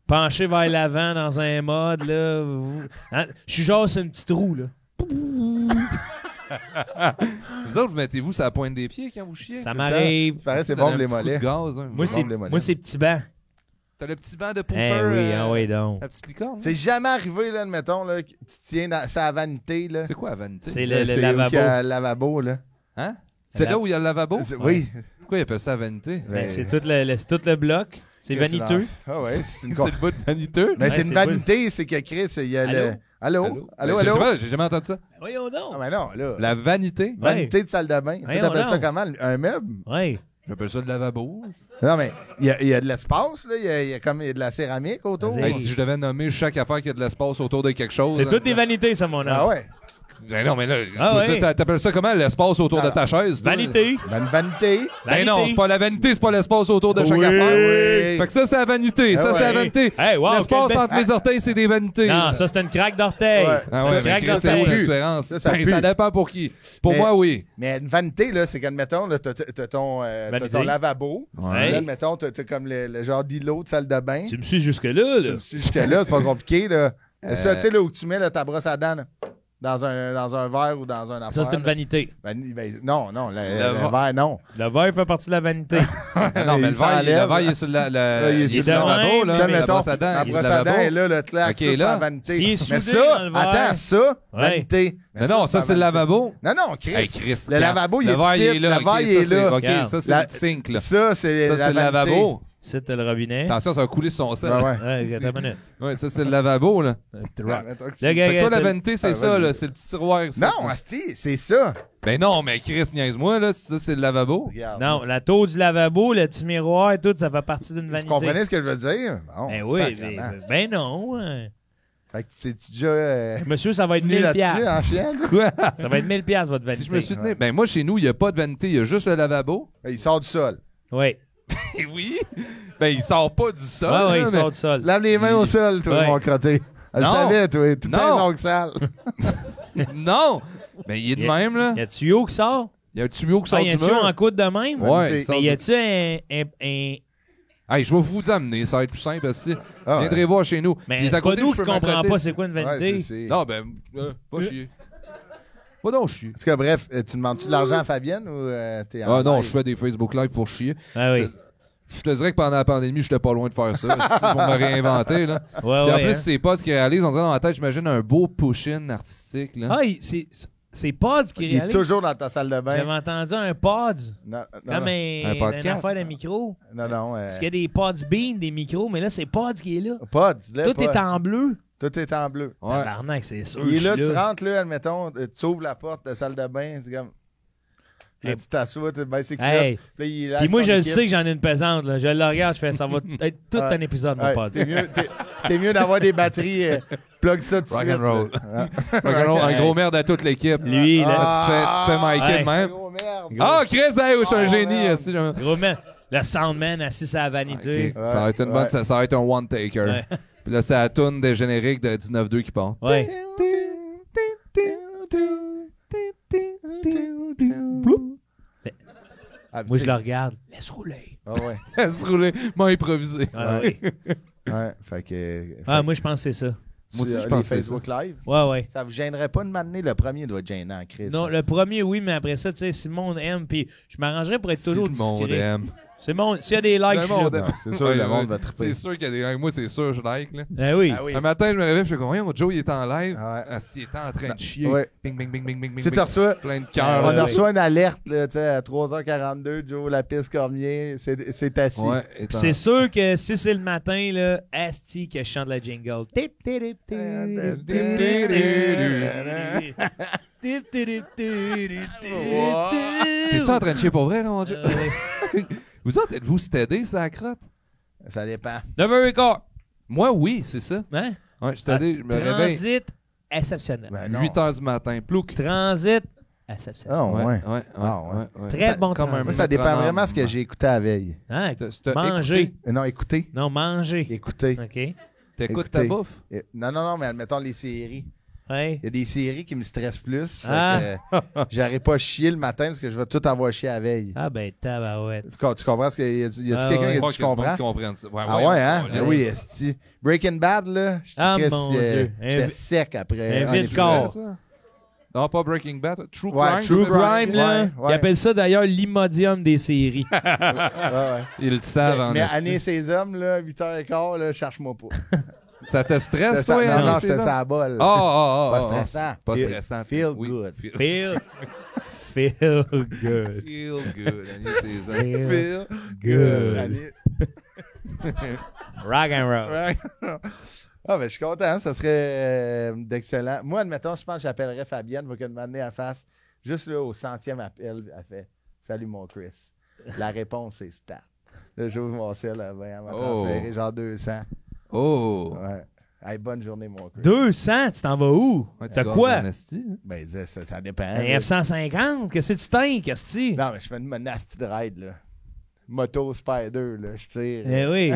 Penché vers l'avant dans un mode, là. Hein? Je suis genre sur une petite roue, là. Vous autres, vous mettez-vous sur la pointe des pieds quand vous chiez? Ça Tout le m'arrive. Tu parais, c'est Ça donne bon un les petit coup de mollets. gaz, hein. Moi, c'est les mollets. moi, c'est petit banc. T'as le petit banc de pooper. Eh oui, ah oui, donc. La petite licorne. C'est jamais arrivé, là, admettons, là, que tu tiens dans sa vanité, là. C'est quoi la vanité? C'est Là, le c'est où lavabo. qu'il y a le lavabo, là. Hein? C'est là où il y a le lavabo? Oui. Pourquoi ils appellent ça la vanité? Ben, c'est tout le bloc. C'est vaniteux. Ah ouais, c'est une C'est le bout de vaniteux? Mais Ouais, c'est c'est une vanité, c'est que Chris, il y a le. Allô? Allô, Je sais allô? pas, j'ai jamais entendu ça. Voyons Ah, donc. ben non, là. La vanité? Vanité de salle de bain. Tu Voyons appelles ça donc. comment? Un meuble? Ouais. J'appelle ça le lavabo. Non, mais il y a de l'espace, là. Il y a comme il y a de la céramique autour. Vas-y. Hey, si je devais nommer chaque affaire qui a de l'espace autour de quelque chose. C'est hein, toutes des vanités, ça, mon homme. Ah ouais. Ben non, mais là, Ah je me dis, ouais. t'appelles ça comment, l'espace autour de ta chaise? toi? Vanité. Ben, une vanité. Ben non, c'est pas la vanité, c'est pas l'espace autour de chaque Oui. affaire. Oui. Fait que ça, c'est la vanité. Ah Ça, c'est la ouais. vanité. Hey, wow, L'espace quelle entre mes orteils, c'est des vanités. Non, ça, c'est une craque d'orteil. Ouais. Ah ouais, Ça, mais craque Chris, c'est où d'orteil. la différence? Ça Ben, pue. ça dépend pour qui. Pour Mais- moi, oui. Mais une vanité, là, c'est qu'admettons, là, t'as ton Vanité. lavabo. Ouais. Là, admettons, t'as comme le genre d'îlot de salle de bain. Tu me suis jusque-là, là. Jusque-là, c'est pas compliqué, là. Ça, tu sais, là, où tu mets là, ta brosse à dents, là, dans un verre ou dans un affaire. Ça, c'est une là. vanité. Non, le verre, non. Le verre fait partie de la vanité. Non, mais Il le verre, s'enlève. il est sur la il est il est sur sur le le lavabo, même. là. Comme, mais la mettons, brosse à dents, la il est sur brosse le à dents lavabo. est là, le clac, Ok, ça, c'est là. la vanité. S'il est Mais soudé ça, dans le verre. attends, ça, Ouais. vanité. Mais Non, ça, c'est le vanité. lavabo. Non, non, Chris. Hey, Chris. Le lavabo, il est Le verre, il ici. est là. Le ok, verre, il est ça, c'est- là. OK, Regarde. ça, c'est La- le sink, là. Ça, c'est Ça, la c'est le vanité. lavabo. C'est le robinet. Attention, ça va couler sur son sel. Ouais, ouais. Ouais, attends une minute. Ouais, ça, c'est le lavabo, là. Ah, mettons que Le c'est- gars, Fait que toi, la t'as- vanité, c'est Ah, ça, vas-y. là. C'est le petit tiroir. ça. Non, Asti, c'est ça. Ben non, mais Chris, niaise-moi, là. Ça, c'est le lavabo. Regarde. Non, la tour du lavabo, le petit miroir et tout, ça fait partie d'une Vous vanité. comprenez ce que je veux dire? Bon, Ben oui, sacrément. ben non. Ouais. Fait que c'est-tu déjà Monsieur, ça va être venu 1000 là-dessus piastres. en chienne? Quoi? Ça va être 1000 piastres, votre vanité. Si je me suis tenu. Ben moi, chez nous, il n'y a pas de vanité. Il y a juste le lavabo. Il sort du sol. Oui. Et oui. Ben, il sort pas du sol. Ouais, ouais, là, il mais- sort du sol. Lave les mains au sol, toi, Ouais. mon crotté. Elle le Non. savait, toi. Tout Non. un ongle sale. Non. Ben, il est de Il y a- même, là. Y a un tuyau qui sort? Il y a un tuyau qui Ah, sort y a un du tuyau mur. en coude de même? Ouais. il sort Mais du- y a-tu un- Hey, je vais vous amener. Ça va être plus simple, aussi. Ah, Viendrez voir chez nous. Mais Il est à c'est pas côté, nous je qui peux comprenons m'arrêter. pas c'est quoi une vanité. Ouais, c'est- Non, ben, pas chier. Pas donc chier. En tout cas, bref, tu demandes-tu de l'argent à Fabienne ou t'es en Ah non, live? je fais des Facebook Live pour chier. Ah oui. Je te dirais que pendant la pandémie, j'étais pas loin de faire ça. C'est pour me réinventer, là. Ouais, Puis en ouais, plus, hein. c'est pas ce qu'ils réalisent. On dirait dans ma tête, j'imagine un beau push-in artistique, là. Ah, c'est Pods qui Il est réalise. toujours dans ta salle de bain. J'avais entendu un Pods. Non, non, Comme non, Un podcast. une affaire de micro. non, non, Parce qu'il y a des Pods Bean, des micros, mais là, c'est Pods qui est là. pas, dis-le Tout pas. est en bleu. Tout est en bleu. Ouais. Tabarnak, c'est sûr. Il est je là, suis tu rentres là, admettons, tu ouvres la porte de la salle de bain, c'est comme... Et- Là, tu t'assois, tu baisses ses Hey. culottes. Puis là, il est là Puis avec moi, son je le équipe. sais que j'en ai une pesante. Là. Je le regarde, je fais ça va être tout Ouais. un épisode, mon Ouais, Pods. t'es mieux d'avoir des batteries. Plug ça tout de Rock suite. and roll. là. Rock'n'roll, un Hey. gros merde à toute l'équipe. Lui, là. Ah, tu te fais micer Hey. de même. Gros merde. Ah, Chris, hey, je suis un Oh, génie. merde. esti, je- Gros man, le soundman assis à la vanité. Ok, ça va être une bonne, Ouais. ça va être un one-taker. Ouais. Puis là, c'est la toune des génériques de 19-2 qui part. Ouais. Ah, Moi, tu je le sais- regarde. Laisse rouler. Ah ouais. Se rouler, m'a improvisé. Ah, ouais. Ouais, fait que... Ah, moi, je pense que c'est ça. Moi aussi, je les pense que c'est Facebook Live, Ouais, ouais. ça vous gênerait pas de m'amener le premier doit être gênant, Chris. Non, le premier, oui, mais après ça, tu sais, si le monde aime, puis je m'arrangerais pour être toujours Si le monde discret. aime. C'est bon. S'il y a des likes, Le je suis monde là. aime. Non, c'est sûr, Ouais, le monde va triper. C'est sûr qu'il y a des likes. Moi, c'est sûr, je like. Là. Ah oui. Ah oui. Un matin, je me réveille, je fais comme, voyons, Joe, il est en live. Ah ouais. Ah, s'il était en train de chier. Ouais. Bing, bing, bing, bing, bing, bing. Tu sais, bing. tu reçois... Plein de Ah, cœurs. On ouais, a ouais. reçu une alerte là, tu sais, à 3h42, Joe Lapis Cormier, c'est assis. Ouais, Puis étant- c'est sûr que si c'est le matin, là, asti que je chante la jingle. Tip, tip, tip, tip, tip, tip, tip. T'es-tu en train de chier pour vrai, là, mon Dieu? Vous autres, êtes-vous stédés, ça la crotte? Ça dépend. Never record. Moi, oui, c'est ça. Hein? Ouais, je stédé, je me réveille Transit exceptionnel. Ben non. 8 h du matin. Plouc. Transit exceptionnel. Ah, ouais. Ah, ouais. Très Ça- bon comme un transit. Moi, ça dépend métronome. vraiment de ce que j'ai écouté la veille. Hein? T'as Manger. écouté? Non, écoutez. Non, manger. Écoutez. OK. T'écoutes ta Écoutez. bouffe? Non, mais admettons les séries. Ouais. Il y a des séries qui me stressent plus. Fait Ah. que, j'arrive pas à chier le matin parce que je vais tout avoir chié la veille. Ah ben, tabarouette. Tu comprends ce que y a-tu Ah, quelqu'un ouais. qui a Pas dit tu que du monde comprends? qui comprenne ça. Ah ouais, hein? on Ben laisse. oui, esti. Breaking Bad, là, Ah, Chris, mon Dieu. j'étais sec après. un un vide épisode. corps. Ça? Non, pas Breaking Bad. True Ouais, Crime. True Crime, là, ouais. ils appellent ça d'ailleurs l'imodium des séries. Ouais. Ils le savent en Mais esti. Année ces hommes, là, 8h15, là, cherche-moi pas. Ça te stresse, Ça- toi? non, Annie non, j'étais César? ça à bol. Pas Pas stressant. Pas Feel- stressant. feel Oui. good. Feel good. Feel good, Annie César. Feel good. Année- Rock and roll. Ouais. Ah, ben, je suis content, ça serait d'excellent. Moi, admettons, je pense que j'appellerais Fabienne pour qu'elle m'amener à face. Juste là, au 100e appel, elle fait Salut mon Chris. La réponse, c'est stat. Là, j'ouvre mon sel, elle m'a transféré genre 200. Oh! Ouais. Hey, bonne journée, mon Chris. 200, tu t'en vas où? Ouais, tu T'as gagnes quoi? en esti, hein? Ben, ça dépend. Un là. F-150? Qu'est-ce que tu t'en, qu'est-ce que Non, mais je fais une nasty de ride, là. Moto Spider, là. Je tire. Eh oui.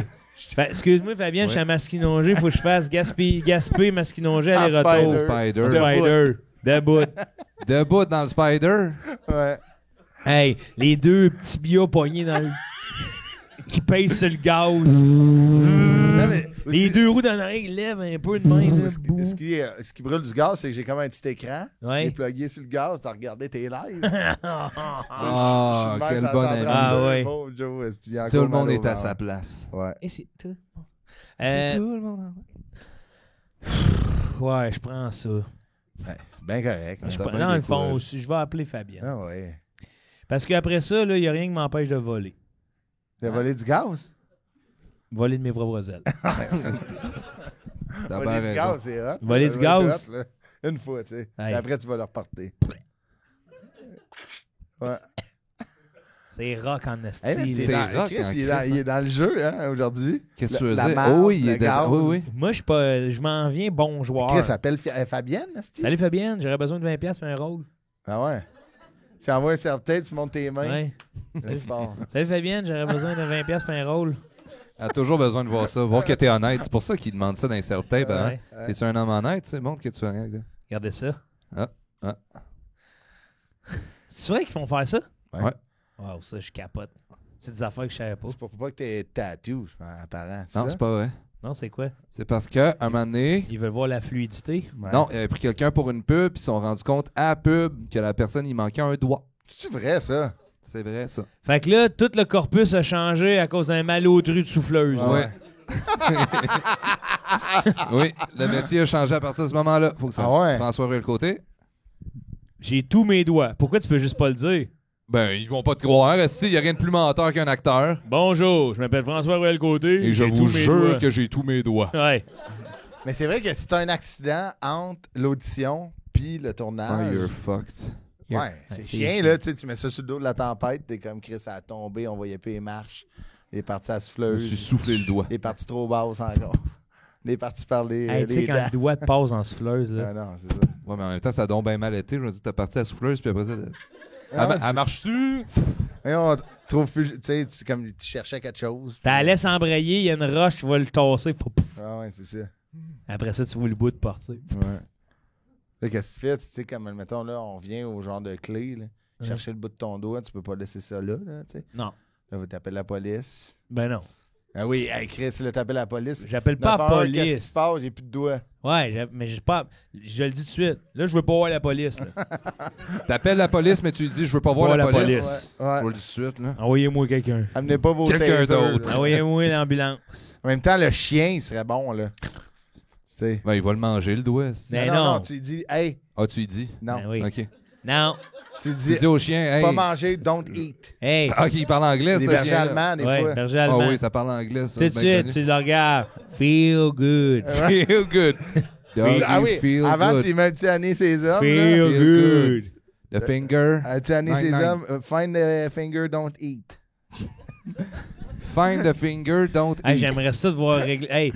Ben, excuse-moi, Fabien, je suis à Masquinongé. Faut que je fasse Gaspé, Masquinongé, Ah, aller-retour. Spider. Spider. Debout. Debout dans le Spider. Ouais. Hey, les deux petits bios pognés dans le... qui pèsent sur le gaz. Non, mais Les aussi, deux roues dans l'oreille lèvent un peu de main. là. ce qui brûle du gaz, c'est que j'ai comme un petit écran. Ouais. Et plugué sur le gaz, t'as regardé tes lives. Ah, Je suis quel le même, bon ça ami. sent Ah, vraiment ouais. bon, Joe, esti, il y a Tout encore le monde mal est au à ventre. sa place. Ouais. Et c'est tout. C'est tout le monde. Ouais, je prends ça. Ouais, bien correct. Je T'as prends, bien dans des le fond, courage. aussi, je vais appeler Fabienne. Ah ouais. Parce qu'après ça, il n'y a rien qui m'empêche de voler. T'as volé du gaz? Voler de mes propres ailes. T'as bien Voler du raison. gaz, c'est hot. Voler Ça du va être gaz? hot, là. Une fois, tu sais. Hey. Et après, tu vas le reporter. Ouais. C'est rock en esti. Hey, mais là. t'es C'est dans- rock Chris, en il est dans- Christ, il est dans le jeu, hein, aujourd'hui. Qu'est-ce que tu La- veux la dire? marde, Oh, oui, il le est dans... gaz. Oui, oui. Moi, je suis pas. Je m'en viens bon joueur. Chris appelle Fabienne, esti? Salut Fabienne, j'aurais besoin de 20$ pour un rôle. Ah ouais. Tu envoies un serre-tête, tu montes tes mains. Ouais. C'est fort. Salut Fabienne, j'aurais besoin de 20$ pour un rôle. Elle a toujours besoin de voir ça, voir que t'es honnête. C'est pour ça qu'il demande ça dans les self-tape. Hein? Ouais. Ouais. T'es-tu un homme honnête? Tu sais, montre que tu fais rien avec ça. Regardez ça. Ah, ah. C'est vrai qu'ils font faire ça? Ouais. Wow, ça, je capote. C'est des affaires que je savais pas. C'est pour pas que t'aies tatou, en parlant. Non, c'est pas vrai. Non, c'est quoi? C'est parce qu'à un moment donné, Ils veulent voir la fluidité. Ouais. non, il avait pris quelqu'un pour une pub, puis ils se sont rendus compte à la pub que la personne, il manquait un doigt. C'est vrai, ça? C'est vrai, ça. Fait que là, tout le corpus a changé à cause d'un malotru de souffleuse. Ouais. Oui, le métier a changé à partir de ce moment-là. Faut que ça Ah ouais? François Ruel côté. J'ai tous mes doigts. Pourquoi tu peux juste pas le dire? Ben, ils vont pas te croire. Il n'y a rien de plus menteur qu'un acteur. Bonjour, je m'appelle François Ruel Côté. Et je j'ai vous tous mes jure doigts. que j'ai tous mes doigts. Ouais. Mais c'est vrai que si t'as un accident entre l'audition puis le Ah, tournage. you're fucked. Ouais, c'est c'est chien, chiant. là. Tu mets ça sur le dos de la tempête, t'es comme Chris, ça a tombé, on voyait plus les marches. Il est parti à la Je me suis souffleuse. soufflé le doigt. Il est parti trop basse encore. Il est parti par les, Hey, tu sais, les quand dents. le doigt te passe en souffleuse, là. Ah non, c'est ça. Ouais, mais en même temps, ça a donc bien mal été. Je me dis, t'as parti à la souffleuse, puis après ça. Ah, Elle marche-tu? Mais on trouve plus. Tu sais, comme tu cherchais quelque chose. puis- T'as laisse embrayer, il y a une roche, tu vas le tasser. Ah ouais, c'est ça. Après ça, tu vois le bout de partir. Ouais. Là, qu'est-ce que tu fais? Tu sais, comme, mettons, là, on vient au genre de clé, là. Ouais. Chercher le bout de ton doigt, tu peux pas laisser ça là, tu sais. Non. Là, vous t'appelez la police. Ben non. Ah oui, hey, Chris, là, t'appelles la police. J'appelle pas la 911, Qu'est-ce qui police. se passe? J'ai plus de doigts. Ouais, mais j'ai pas. Je le dis tout de suite. Là, je veux pas voir la police. Là. T'appelles la police, mais tu lui dis, je veux pas voir Voir la la police. police. Ouais. Je vous le dis tout de suite, là. Envoyez-moi quelqu'un. Amenez pas vos Quelqu'un tasers, d'autre. là. Envoyez-moi l'ambulance. En même temps, le chien, il serait bon, là. Tu sais. Ben, il va le manger, le doigt. si. Mais non, non. non, tu lui dis, hey, Ah, tu lui dis? non. Ben oui. OK. Non. Tu lui Tu dis, dis au chien, hey. pas manger, don't eat. Hey. Ah, OK, il parle anglais, Des ce bergers chien-là. allemands, des Ouais, fois. berger Ah allemand. oui, ça parle anglais, ça. Tout de c'est bien suite, tu le regardes. Feel good. connu. Feel good. Doggy Ah oui, feel avant, good. tu mets un petit année ses hommes. Feel là. good. The finger. Un petit année Nine, ses nine. hommes. Find the finger, don't eat. Find the finger, don't Hey, eat. j'aimerais ça de voir régler. Hey,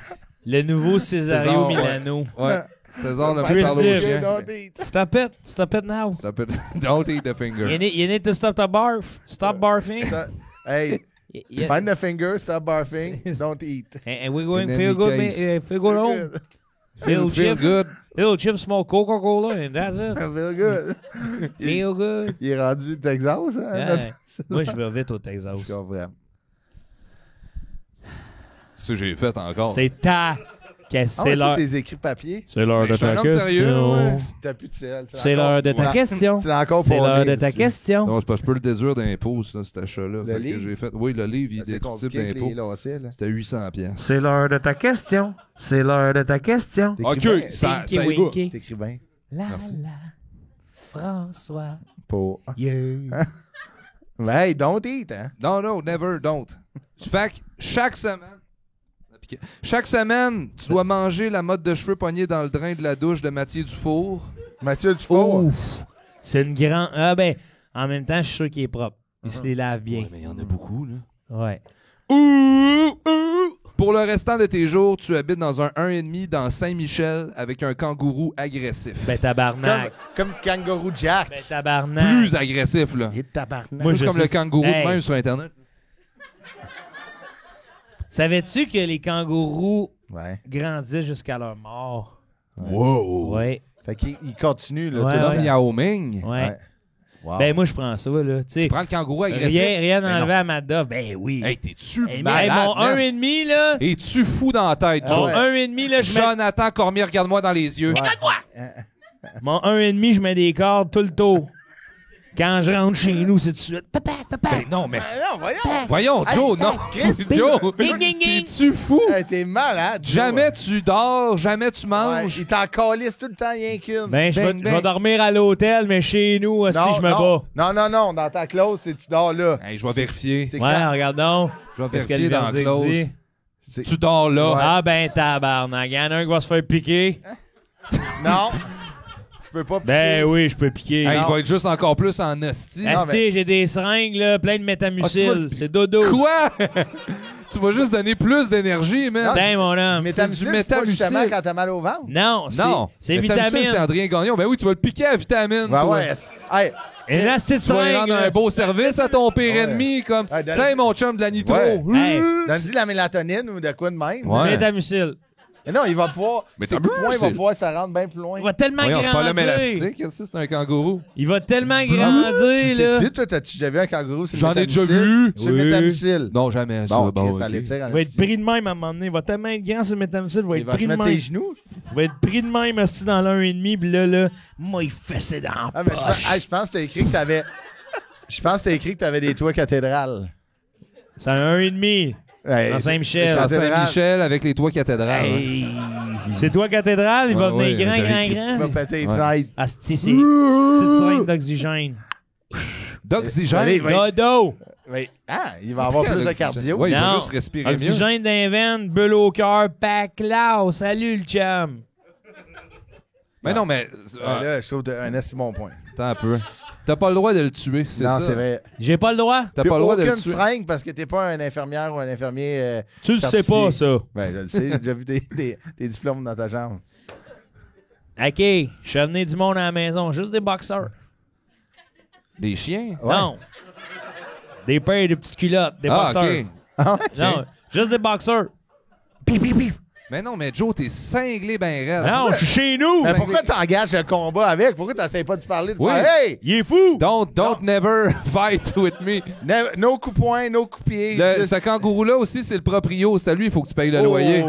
le nouveau Cesario César, ouais. Milano. Ouais. César le Chris parle au Dib. chien. Don't eat. Stop it now. Stop it. Don't eat the finger. You need to stop the barf. Stop barfing. Hey, Yeah. find the finger, stop barfing, don't eat. And we're going In feel any good, case. feel good home. Feel chip, good. little chip, small Coca-Cola, and that's it. Feel good. Feel good. Il est rendu Texas, hein? Yeah. Moi, je vais vite au Texas. Je comprends. Ce que j'ai fait encore. C'est ta Ah ouais, c'est l'heure. tes écrits papier. C'est l'heure Mais de je suis un ta homme sérieux, question. ouais. T'as plus de sel. C'est l'heure de ta question. Tu l'as encore C'est pour l'heure de lire, ta c'est- question. Non, c'est parce que je peux le déduire d'impôts, ça, cet achat-là. Le Fait que livre? j'ai fait. Oui, le livre, il est C'est déductible compliqué avec d'impôts. les lacets, là. C'était 800 pièces. C'est l'heure de ta question. C'est l'heure de ta question. T'écris Ok, bien. ça Tinky y va. Winky. T'écris bien. La Merci. la. François. Pour... Yeah. Mais hey, don't eat, hein? Non, non, never, don't. Fait que chaque semaine, tu dois manger la mode de cheveux poignée dans le drain de la douche de Mathieu Dufour. Mathieu Dufour. Ouf. C'est une grande. Ah ben, en même temps, je suis sûr qu'il est propre. Il se les lave bien. Ouais, mais il y en a beaucoup, là. Ouais. Pour le restant de tes jours, tu habites dans un 1,5 dans Saint-Michel avec un kangourou agressif. Ben tabarnak. Comme Kangaroo Jack. Ben tabarnak. Plus agressif, là. Il est tabarnak. Moi, Plus je comme sais- le kangourou Hey. de même sur Internet. Savais-tu que les kangourous Ouais. grandissent jusqu'à leur mort? Wow! Ouais. Fait qu'il il continue, là, Ouais, tout le Comme temps. Yao Ming. Ouais. Ouais. Wow. Ben moi, je prends ça, là. Tu sais, Tu prends le kangourou agressif. rien Ben enlevé non. à ma dove. Ben oui. Hey, t'es-tu Hey, malade, mon man? 1,5, là. Es-tu fou dans la tête, Ah Joe? ouais. 1,5, là, je mets... Jonathan Cormier, regarde-moi dans les yeux. Mon 1,5, je mets des cordes tout le tour. Quand je rentre chez nous, c'est tout de suite. Papa, papa. Ben non, mais... Ah non, voyons. Voyons, Joe, non. Chris, Joe, Ding, ding, ding. t'es-tu fou? Hey, t'es malade. Joe. Jamais tu dors, jamais tu Ouais, manges. il t'en calisse tout le temps, rien qu'une. Ben, je Bang, vais bang. dormir à l'hôtel, mais chez nous, si je me bats. Non, dans ta clause, c'est tu dors là. Hey, je vais vérifier. C'est Ouais, clair. regarde donc. Je vais Qu'est-ce que vérifier le dans la verdict clause. dit? C'est- Tu dors là. Ouais. Ah ben, tabarnak. Il y en a un qui va se faire piquer. Non. Tu peux pas piquer. Ben oui, je peux piquer. Hey, il Non. va être juste encore plus en hostie. Non, Asti, j'ai des seringues, là, plein de métamucil. Ah, tu vas- C'est dodo. Quoi? Tu vas juste donner plus d'énergie, man. Non, Putain, mon homme. Mais c'est t'as du c'est pas métamucil. justement quand t'as mal au ventre. Non, Non. c'est Métamucil, vitamine. c'est Adrien Gagnon. Ben oui, tu vas le piquer à vitamine. Ben toi. ouais. Hey, Et là, c'est de Tu vas lui seringue. rendre un là. beau service à ton pire Ouais. ennemi, comme Ouais, donne- Tiens, mon chum de la nitro. Ouais. Hey. donne-lui de la mélatonine ou de quoi de même. Ouais. Métamucil. Mais non, il va pouvoir. Mais Ses t'as coups de vu, poing, il va c'est- pouvoir se rendre bien plus loin. Il va tellement Voyons, c'est pas l'homme grandir. élastique, qu'est-ce que c'est un kangourou? Il va tellement Tu grandir, là. sais, toi, t'as-tu déjà vu un kangourou sur le J'en ai déjà métamucil? vu. Sur le Oui. métamucil. Non, jamais. Bon, ça, bon, Chris, ça ok. l'étire en Il va être esti. pris de même à un moment donné. Il va tellement être grand sur le métamucil. Il va Il être va se pris de mettre même. ses genoux. Il va être pris de même, asti, dans l'1,5. Puis là, moi, il fessait dans la Ah, mais poche. je pense que t'as écrit que t'avais. Je pense que t'as écrit que t'avais des toits cathédrales. C'est un 1,5. Ouais, Dans Saint-Michel. Dans Cathédrale. Saint-Michel avec les toits cathédrales. hein. Hey. C'est toi, cathédrale. Il va Ouais, venir ouais, grand, j'avais grand, écrit Tu grand. vas péter les Ouais. fenêtres. Asti, c'est petite seringue d'oxygène. D'oxygène. Allez, ouais. Dodo. Oui. Ah, il va avoir plus de cardio. Ouais, il va Non. juste respirer mieux. Oxygène d'un veine, bulle au cœur, pack là. Salut, le chum. Mais non, mais. Là, je trouve un assez bon point. Attends un peu. T'as pas le droit de le tuer, c'est Non, ça. c'est vrai. J'ai pas le droit. T'as Puis pas le droit de le aucune tuer. seringue parce que t'es pas un infirmière ou un infirmier. Tu le sais certifié. pas, ça. Ben, je le sais, j'ai déjà vu des diplômes dans ta jambe. OK, je suis venu du monde à la maison. Juste des boxeurs. Des chiens? Ouais. Non. Des paires de petites culottes. Des Ah, boxeurs. ok. Ah ouais? Non, juste des boxeurs. Pi, pi, pi. Mais non, mais Joe, t'es cinglé ben raide. Non, je suis chez nous. Mais pourquoi t'engages le combat avec? Pourquoi t'essayes pas de parler de Oui. faire, hey! Il est fou. Don't never fight with me. No coup de poing, no coup de pied. Ce kangourou-là aussi, c'est le proprio. C'est à lui, il faut que tu payes le loyer.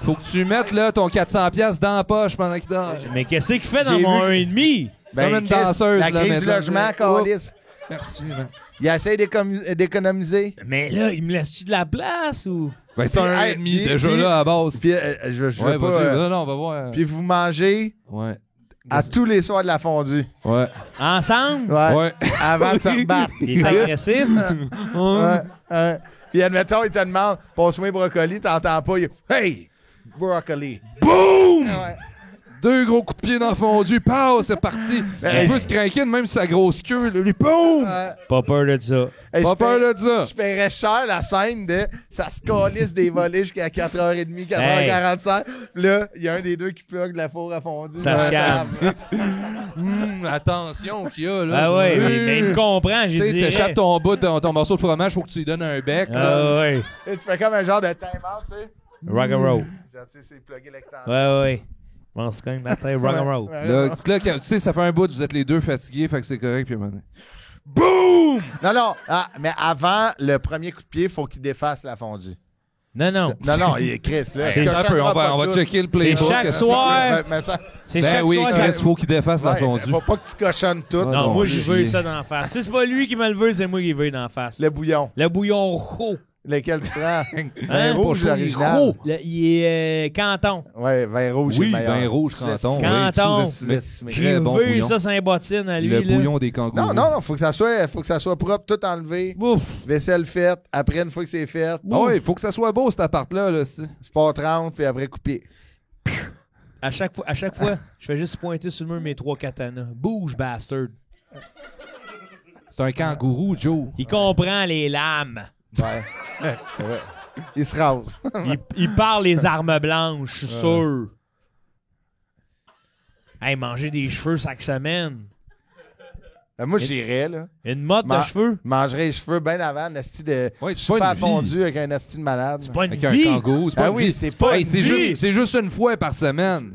Faut que tu mettes là, ton 400$ dans la poche pendant qu'il dort. Mais qu'est-ce qu'il fait dans J'ai mon vu- 1,5? Comme une danseuse, La là, crise du maintenant. logement, Oh. câlisse. Merci, man. Il essaie d'économiser. Mais là, il me laisse-tu de la place ou? Ben, c'est Puis, un hey, 1,5 puis- déjà puis- là à la base. Puis je Ouais, veux pas. vas-y. Non, on va voir. Puis vous mangez Ouais. à tous les soirs de la fondue. Ouais. Ensemble? Ouais. Ouais. Avant de se rebattre. Il est agressif? Ouais. Puis admettons, il te demande, passe-moi brocoli, t'entends pas. Il Hey! Broccoli. Boom! Ouais. 2 gros coups de pied dans le fondu. Pow, c'est parti. Ben, Il peut se craquer même sa grosse queue. Là, lui, poum! Pas peur de ça. Hey, Pas peur de ça. Je paierais cher la scène de ça se calisse des volets jusqu'à 4h30, 4h45. Puis là, il y a un des deux qui plug la four à fondu. Ça se calme. Attention qu'il y a, là. Ah ouais, mais il me comprend, Tu j'ai sais, dit. t'échappes ton bout de ton morceau de fromage, faut que tu lui donnes un bec. là. Ah ouais. Et tu fais comme un genre de time-out, tu sais. Rock and roll. Genre, tu sais, c'est plugger l'extension. Ouais, ouais. On se cogne la tête, rock and roll. Là, tu sais, ça fait un bout, vous êtes les deux fatigués, fait que c'est correct, puis à un moment donné, boum! Non, mais avant le premier coup de pied, il faut qu'il défasse la fondue. Non, non. Non, il est Chris, là. Hey, un peu, on va checker le playbook. C'est chaque Qu'est-ce soir. Mais ça, C'est Ben chaque oui, soir. Chris, ça- faut qu'il défasse la ouais, fondue. faut pas que tu cochonnes tout. Ouais, Non, non, moi, je veux j'ai- ça d'en face. Si c'est pas lui qui me le veut, c'est moi qui veux d'en face. Le bouillon. Le bouillon roux. Lequel tu prends? Hein? Vin rouge, Pas chaud, l'original. il est gros. Il est canton. Ouais, vin rouge, c'est Oui, le meilleur. vin rouge, canton. oui, Canton. sous-estimé. J'ai Très bon vu bouillon. ça, c'est un bottine à lui. Le là. bouillon des kangourous. Non, faut que ça soit propre, tout enlevé. Ouf. Vaisselle faite. Après, une fois que c'est fait, Ah oui, il faut que ça soit beau, cet appart-là. Là, sport 30, puis après couper. À chaque fois, je fais juste pointer sur le mur mes 3 katanas. Bouge, bastard. C'est un kangourou, Joe. Il comprend les lames. Ouais. C'est vrai. Il se rase. Il parle les armes blanches, je suis sûr. Hey, manger des cheveux chaque semaine. Moi, j'irais, là. Une mode de Ma- cheveux. Mangerais les cheveux bien avant, un asti de Ouais, c'est super pas une vie. fondu avec un asti de malade. C'est pas une Avec un vie. kangourou, c'est pas Ah une oui, vie. c'est pas Hey, une c'est vie. c'est juste une fois par semaine.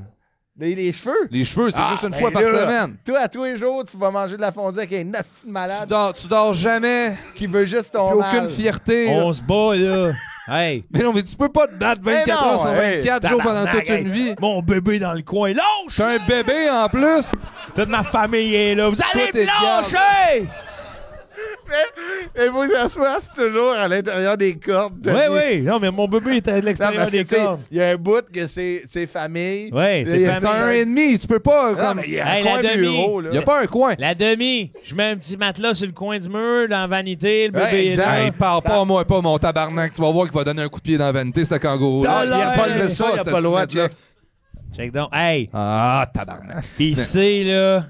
Les cheveux? Les cheveux, c'est juste une ben fois par là, semaine. Toi, à tous les jours, tu vas manger de la fondue avec un asti de malade Tu dors jamais. qui veut juste Puis ton aucune mal. fierté. là. On se bat, là. Hey. Mais non, mais tu peux pas te battre 24 Mais non, heures sur hey, 24 jours pendant Tabarnak, toute une hey. vie. Mon bébé dans le coin. Lâche! T'es un bébé en plus. Toute ma famille est là. Vous allez t'es me lâcher! Et vous, ça soit, c'est toujours à l'intérieur des cordes. Oui, oui. Non, mais mon bébé était à Non, l'extérieur parce que, des tu sais, cordes. il y a un bout que c'est famille. Ouais, c'est Il y a- famille. C'est un et demi. Tu peux pas. Non, Comme... mais il y a Hey, un la coin demi. bureau, là. Y a pas un coin. La demi. Je mets un petit matelas sur le coin du mur, dans la vanité. Le bébé Ouais, est exact. là. Hey, parle pas, moi, pas mon tabarnak. Tu vas voir qu'il va donner un coup de pied dans la vanité, ce kangourou. Non, il y a pas hey, le ça, il y a pas le droit, check. Check donc. Hey, Ah, tabarnak. pis c'est là.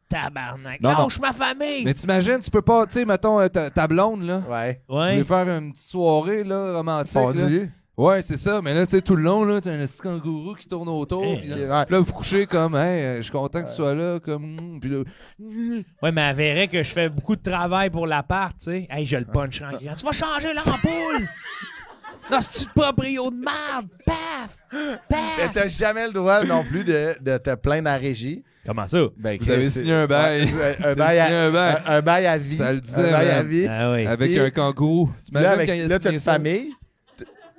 Tabarnak. Non, non. Lâche ma famille. Mais t'imagines, tu peux pas, tu sais, mettons, ta blonde, là. Ouais. Tu Ouais. voulais faire une petite soirée, là, romantique. là. Fondu. Ouais, c'est ça. Mais là, tu sais, tout le long, là, t'as un petit kangourou qui tourne autour. Hey. Puis là, Ouais. là, vous couchez comme, hey, je suis content que tu sois là, comme, puis là, Ouais, mais elle verrait que je fais beaucoup de travail pour l'appart, tu sais. Hey, je le punch en criant. Tu vas changer l'ampoule! Non, c'est-tu de proprio de merde? Paf! Mais Paf! t'as jamais le droit non plus de te plaindre à la régie. Comment ça? Ben, Vous avez c'est- signé un bail. Ouais, un T'as bail signé un bail. un bail à vie. Ça le disait, un bail à man. vie. Ah oui. avec Et- un kangourou. Là, T'imagines avec, quand il a là t'as signé une ça? famille.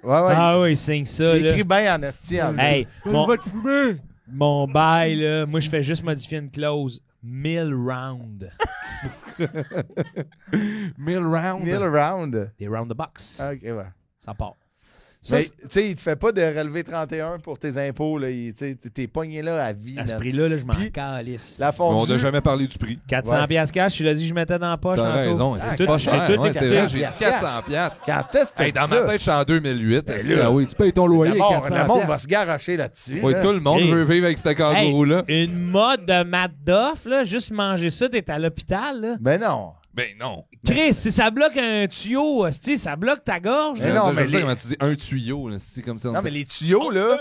Ouais. Ah oui, signe ça, Il là. écrit bien en esti. en Hey, On va te fumer. mon bail, là, moi, je fais juste modifier une clause. 1000 rounds. 1000 rounds. 1000 rounds. Des round the box. Ok, ouais. Ça part. Ça, Mais, tu sais, il te fait pas de relever 31 pour tes impôts. Là. Tu sais, t'es pogné là à vie. À ce man. prix-là, là, je m'en Puis- calisse. La on fondue. n'a jamais parlé du prix. 400 piastres cash, tu l'as dit que je mettais dans la poche. T'as tantôt. raison, Ah, c'est pas j'ai cher. tout Ouais, écouté. c'est vrai, j'ai dit 400 400 piastres. Quand est-ce que Hey, dans ça? ma tête, je suis en 2008. Ben Est-ce là. que- oui, tu payes ton loyer D'abord, 400 le monde va piastres. se garocher là-dessus. Oui, là. tout le monde Hey. veut vivre avec ce kangourou-là. Hey, une mode de Madoff, là, juste manger ça, t'es à l'hôpital, là. Ben non. Ben non. Chris, si ça bloque un tuyau, hostie, ça bloque ta gorge. Mais là. non, J'aime mais ça les- comment tu dis un tuyau, là, c'est comme ça. Non, mais les tuyaux, là,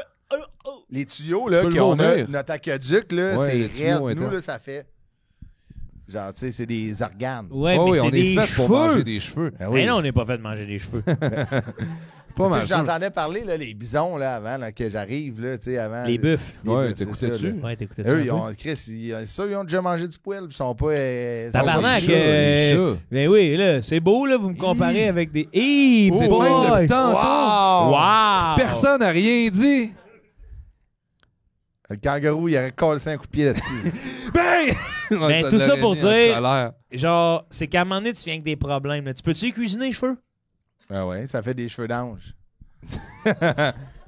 les tuyaux, là, peux le qu'on a, vomir. notre aqueduc, là, Ouais, les c'est tuyaux raide. Nous, étant. là, ça fait. Genre, tu sais, c'est des organes. Ouais, Oh, mais oui, c'est on des est fait pour cheveux. manger des cheveux. Ben Mais non, on n'est pas fait de manger des cheveux. Pas Tu sais, mal sûr. j'entendais parler, là, les bisons, là, avant là, que j'arrive, là, tu sais, avant. Les buffs. Les Ouais, buffs, c'est t'écoutais-tu? ça, là. Ouais, t'écoutais ça. Eux, un ils peu? ont, Chris, c'est sûr, ils ont déjà mangé du poil, puis ils sont pas. Tabarnak, sont pas des chats. c'est chat. Mais oui, là, c'est beau, là, vous me comparez avec des. Hey, C'est boy! le même depuis tantôt. Wow! Wow! Personne n'a rien dit. Le kangourou, il aurait collé un coup de pied là-dessus. Ben! Ben, tout ça l'aurait pour mis en dire- colère. Genre, c'est qu'à un moment donné, tu viens avec des problèmes. Là. Tu peux-tu y cuisiner les cheveux? Ah ouais, ça fait des cheveux d'ange.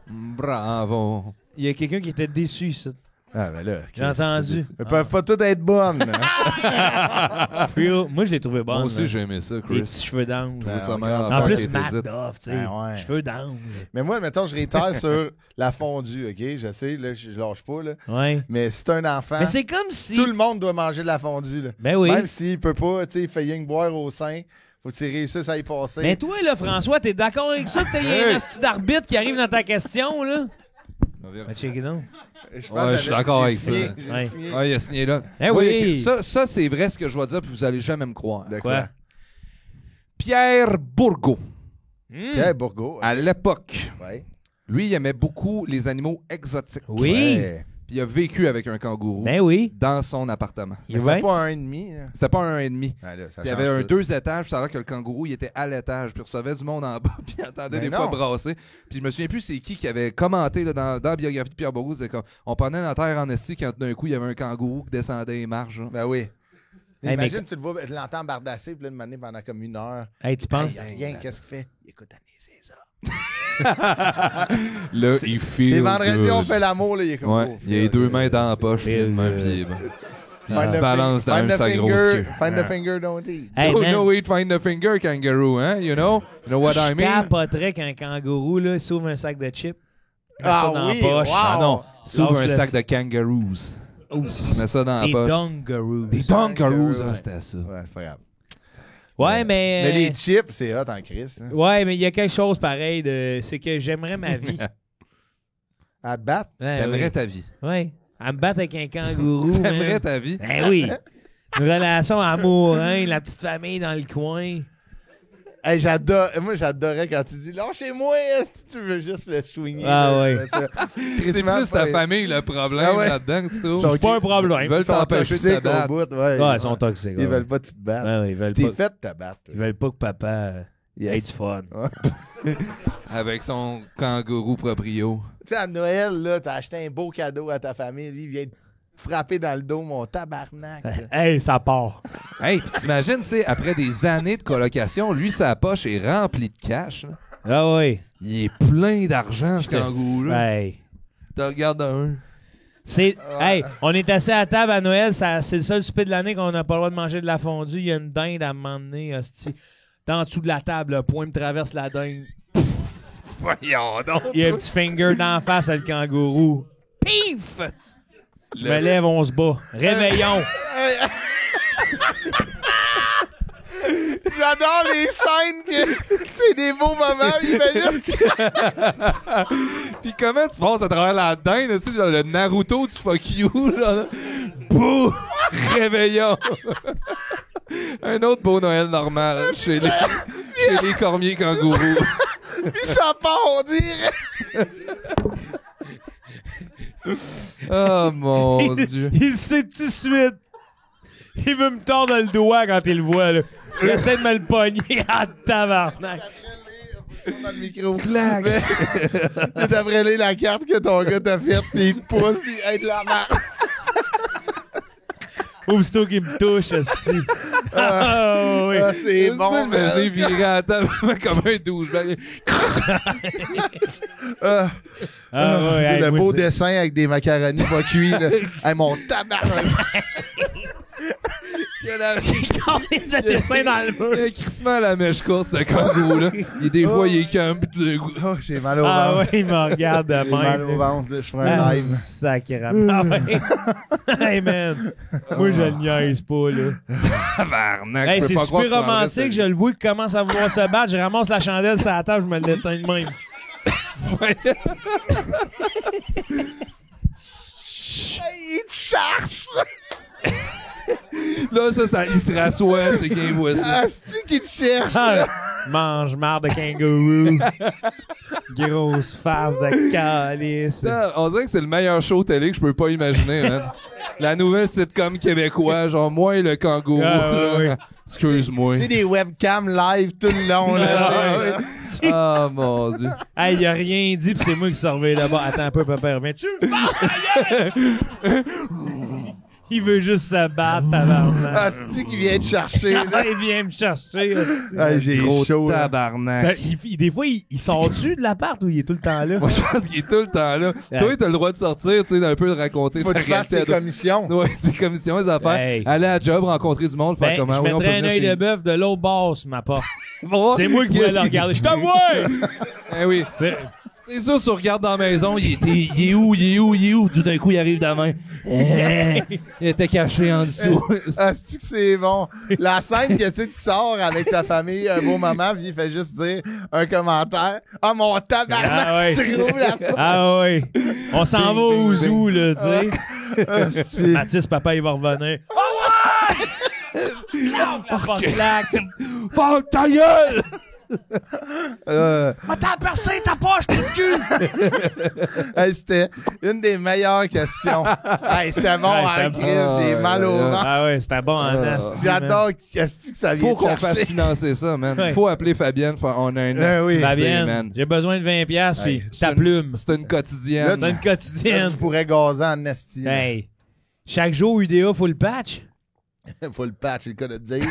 Bravo. Il y a quelqu'un qui était déçu, ça. Ah, ben là. J'ai entendu. Elles peuvent pas toutes être bonnes. Hein? Moi, je l'ai trouvé bonne. Moi aussi, là. j'ai aimé ça, Les Chris. petits cheveux d'angle. Je trouve ça Ouais, meilleur en En affaire plus, qui Matt était dite. Duff, tu sais. Ben ouais. Cheveux d'angle. Mais moi, mettons, je réitère sur la fondue, OK? Je sais, là, je lâche pas, là. Ouais. Mais si t'as un enfant, Mais c'est comme si. tout le monde doit manger de la fondue, là. Ben oui. Même s'il peut pas, tu sais, il fait rien que boire au sein, faut que tu réussisses à y passer. Mais toi, là, François, t'es d'accord avec ça que t'as Hey. un hostie d'arbitre qui arrive dans ta question, là? Ben, check it out. Je pense Ouais, que je suis d'accord avec j'ai ça. signé, j'ai Ouais. signé. Ouais, il a signé là. Eh oui. ok. Ça, c'est vrai ce que je dois dire, puis vous allez jamais me croire. De Quoi? quoi? Pierre Bourgault, Pierre Bourgault. à l'époque, Ouais. lui, il aimait beaucoup les animaux exotiques. Oui. Ouais. Puis il a vécu avec un kangourou Ben oui. dans son appartement. Il Mais va. c'est pas un ennemi, là. C'était pas un et demi. Ah, là, ça Il y change avait un tout. 2 étages, puis ça a l'air que le kangourou, il était à l'étage, puis il recevait du monde en bas, puis il entendait Mais des fois non. brasser. Puis je me souviens plus c'est qui avait commenté là, dans la biographie de Pierre Bourgault, c'est comme on prenait la terre en esti quand d'un coup il y avait un kangourou qui descendait les marches. Là. Ben oui. Hey, Imagine, mais- tu le vois, tu l'entends bardasser, puis là, de manier pendant comme 1 heure. Hey, tu penses? Hey, y a rien, qu'est-ce qu'il fait? Il écoute Annie César. Là, il feel C'est vendredi, good. on fait l'amour, là, il est comme. Ouais, oh, il a les 2 mains dans la poche, puis Feel une main, good. puis il est bon. Il Find se the balance dans find un the sa grosse finger, queue. Find the finger, don't eat. Hey, Oh man, no, he'd find the finger kangaroo, hein? You know what I je mean? capoterais qu'un kangourou, là, s'ouvre un sac de chips. met Ah ça dans oui, la poche. wow. Ah non, s'ouvre un Lâche-le. sac de kangaroos. Tu mets ça dans la Des poche. dungaroos. Des dungaroos, Ouais. ah, c'était ça. Ouais, c'est pas grave. Ouais, mais. Mais les chips, c'est hot en crise. Hein. Ouais, mais il y a quelque chose pareil de. C'est que j'aimerais ma vie. À te battre? Ouais, T'aimerais oui. ta vie. Ouais. À me battre avec un kangourou. T'aimerais man. ta vie. Ben oui. Une relation amoureuse, la petite famille dans le coin. Hey, moi, j'adorais quand tu dis lâchez-moi, si tu veux juste le swinger. Ah là, ouais. je fais ça. C'est Crissement plus ta pas- famille le problème Ah ouais. là-dedans que tu trouves. C'est pas un problème. Ils veulent Ils sont t'empêcher de te toxiques au battre. bout, ouais. Ouais, ils sont toxiques. Ils ouais. veulent pas que tu te battes. Ouais, ouais, ils veulent T'es pas. fait de te battre. Ils veulent pas que papa ait du fun. Avec son kangourou proprio. Tu sais, à Noël, là, t'as acheté un beau cadeau à ta famille. Lui, il vient te frapper dans le dos, mon tabarnak. Hey, ça part. Hey, pis t'imagines, tu sais, après des années de colocation, lui, sa poche est remplie de cash. Là. Ah oui. Il est plein d'argent, ce kangourou-là. Hey. T'en regardes un. C'est. Hey, on est assis à table à Noël, c'est le seul souper de l'année qu'on n'a pas le droit de manger de la fondue. Il y a une dinde à m'emmener, hostie. Dans en dessous de la table, le poing me traverse la dinde. Voyons donc. Il y a un petit finger d'en face à le kangourou. Pif! Je me lève, on se bat. Réveillon. J'adore les scènes que c'est des beaux moments. Imagine Pis comment tu passes à travers la dinde, tu sais, genre le Naruto du fuck you, genre. Bouh! Réveillon! Un autre beau Noël normal chez les cormiers kangourous. puis ça part, on dirait. Oh mon dieu. Il sait tout de suite. Il veut me tordre le doigt quand il le voit, là. Il essaie de me le pogner à tabarnak. Dans le micro. Clac. Tu après lire la carte que ton gars t'a faite, puis il te pousse, puis être la marque. Aussitôt qu'il me touche, esti. Ah, oui. Ah, c'est bon, mais j'ai man. viré à la table comme un douchebag. Ah, Ah, ouais, hey, le moi, beau c'est- dessin avec des macaronis pas cuits, là. Hey, mon tabarnak. Ça descend dans le Il mur. a crissement la mèche courte, ce kangourou-là. Et des fois, il est camp, pis tout d'un coup. Oh, j'ai mal au Ah ventre. ouais, il me regarde de J'ai mal au même. ventre, là. Je ferai un Ah, live. sacrément. Ah ouais. Hey man, moi je le niaise pas là. Tabarnak, Hey, je peux c'est pas croire que super tu prendrais romantique, je ça. le vois qui commence à vouloir se battre, je ramasse la chandelle sur la table, je me l'éteins de même. Hey, il te cherche. Là, il se rassoit, c'est qu'il voit ça. Asti qui te cherche. Ah, mange marre de kangourou. Grosse face de calice. Ça, on dirait que c'est le meilleur show télé que je peux pas imaginer, man. La nouvelle sitcom québécois, genre moi et le kangourou. Ah, ouais, ouais. Excuse-moi. Tu sais, des webcams live tout le long, là. Ah, tu sais, Oh mon dieu. Hey, il a rien dit, pis c'est moi qui surveille là-bas. Attends un peu, papa, reviens. Tu me parles, Il veut juste se battre, tabarnak. Ah, c'est qui vient te chercher, là. Il vient me chercher. hostie. Ah, j'ai Gros chaud, là. tabarnak. Des fois, il sort-tu de l'appart ou il est tout le temps là? Moi, je pense qu'il est tout le temps là. Toi, t'as le droit de sortir, tu sais, d'un peu de raconter Faut que ta tu fasses réalité tes à- commissions. Ouais, c'est commission, les affaires. Hey. Aller à la job, rencontrer du monde, faire Ben, comment. je Oui, on peut mettrais un venir œil chez- de bœuf de l'autre bord sur ma porte. Bon, C'est moi qui pourrais le regarder. Je te vois! Eh oui. C'est- C'est sûr, tu regardes dans la maison, il est où? Tout d'un coup, il arrive dans la main. Il était caché en dessous. Ah, c'est que c'est bon. La scène que tu sors avec ta famille, un beau moment, puis il fait juste dire un commentaire. Ah, mon tabarnak, Ah ouais. tu rouvres la porte. Ah ouais. On s'en va au zoo, là, tu sais. Ah, c'est- Mathis, papa, il va revenir. Ah ouais! Clac, la porte claque. Ferme ta gueule! T'as percé ta poche, trou de cul! Hey, c'était une des meilleures questions. Hey, c'était bon, Ouais, hein, c'était Chris, j'ai mal au ventre. Ah ouais, c'était bon en asti. J'adore qu'est-ce que ça vient Faut de qu'on fasse chercher. financer ça, man. Ouais. Faut appeler Fabienne, on a un Ben oui. esti de Fabienne, man. j'ai besoin de 20$, Hey, puis c'est ta une- plume. C'est une quotidienne. Là, C'est une Là, quotidienne. tu pourrais gazer en esti. Hey. Chaque jour, UDA, faut le patch. Faut le patch, c'est le cas de te dire.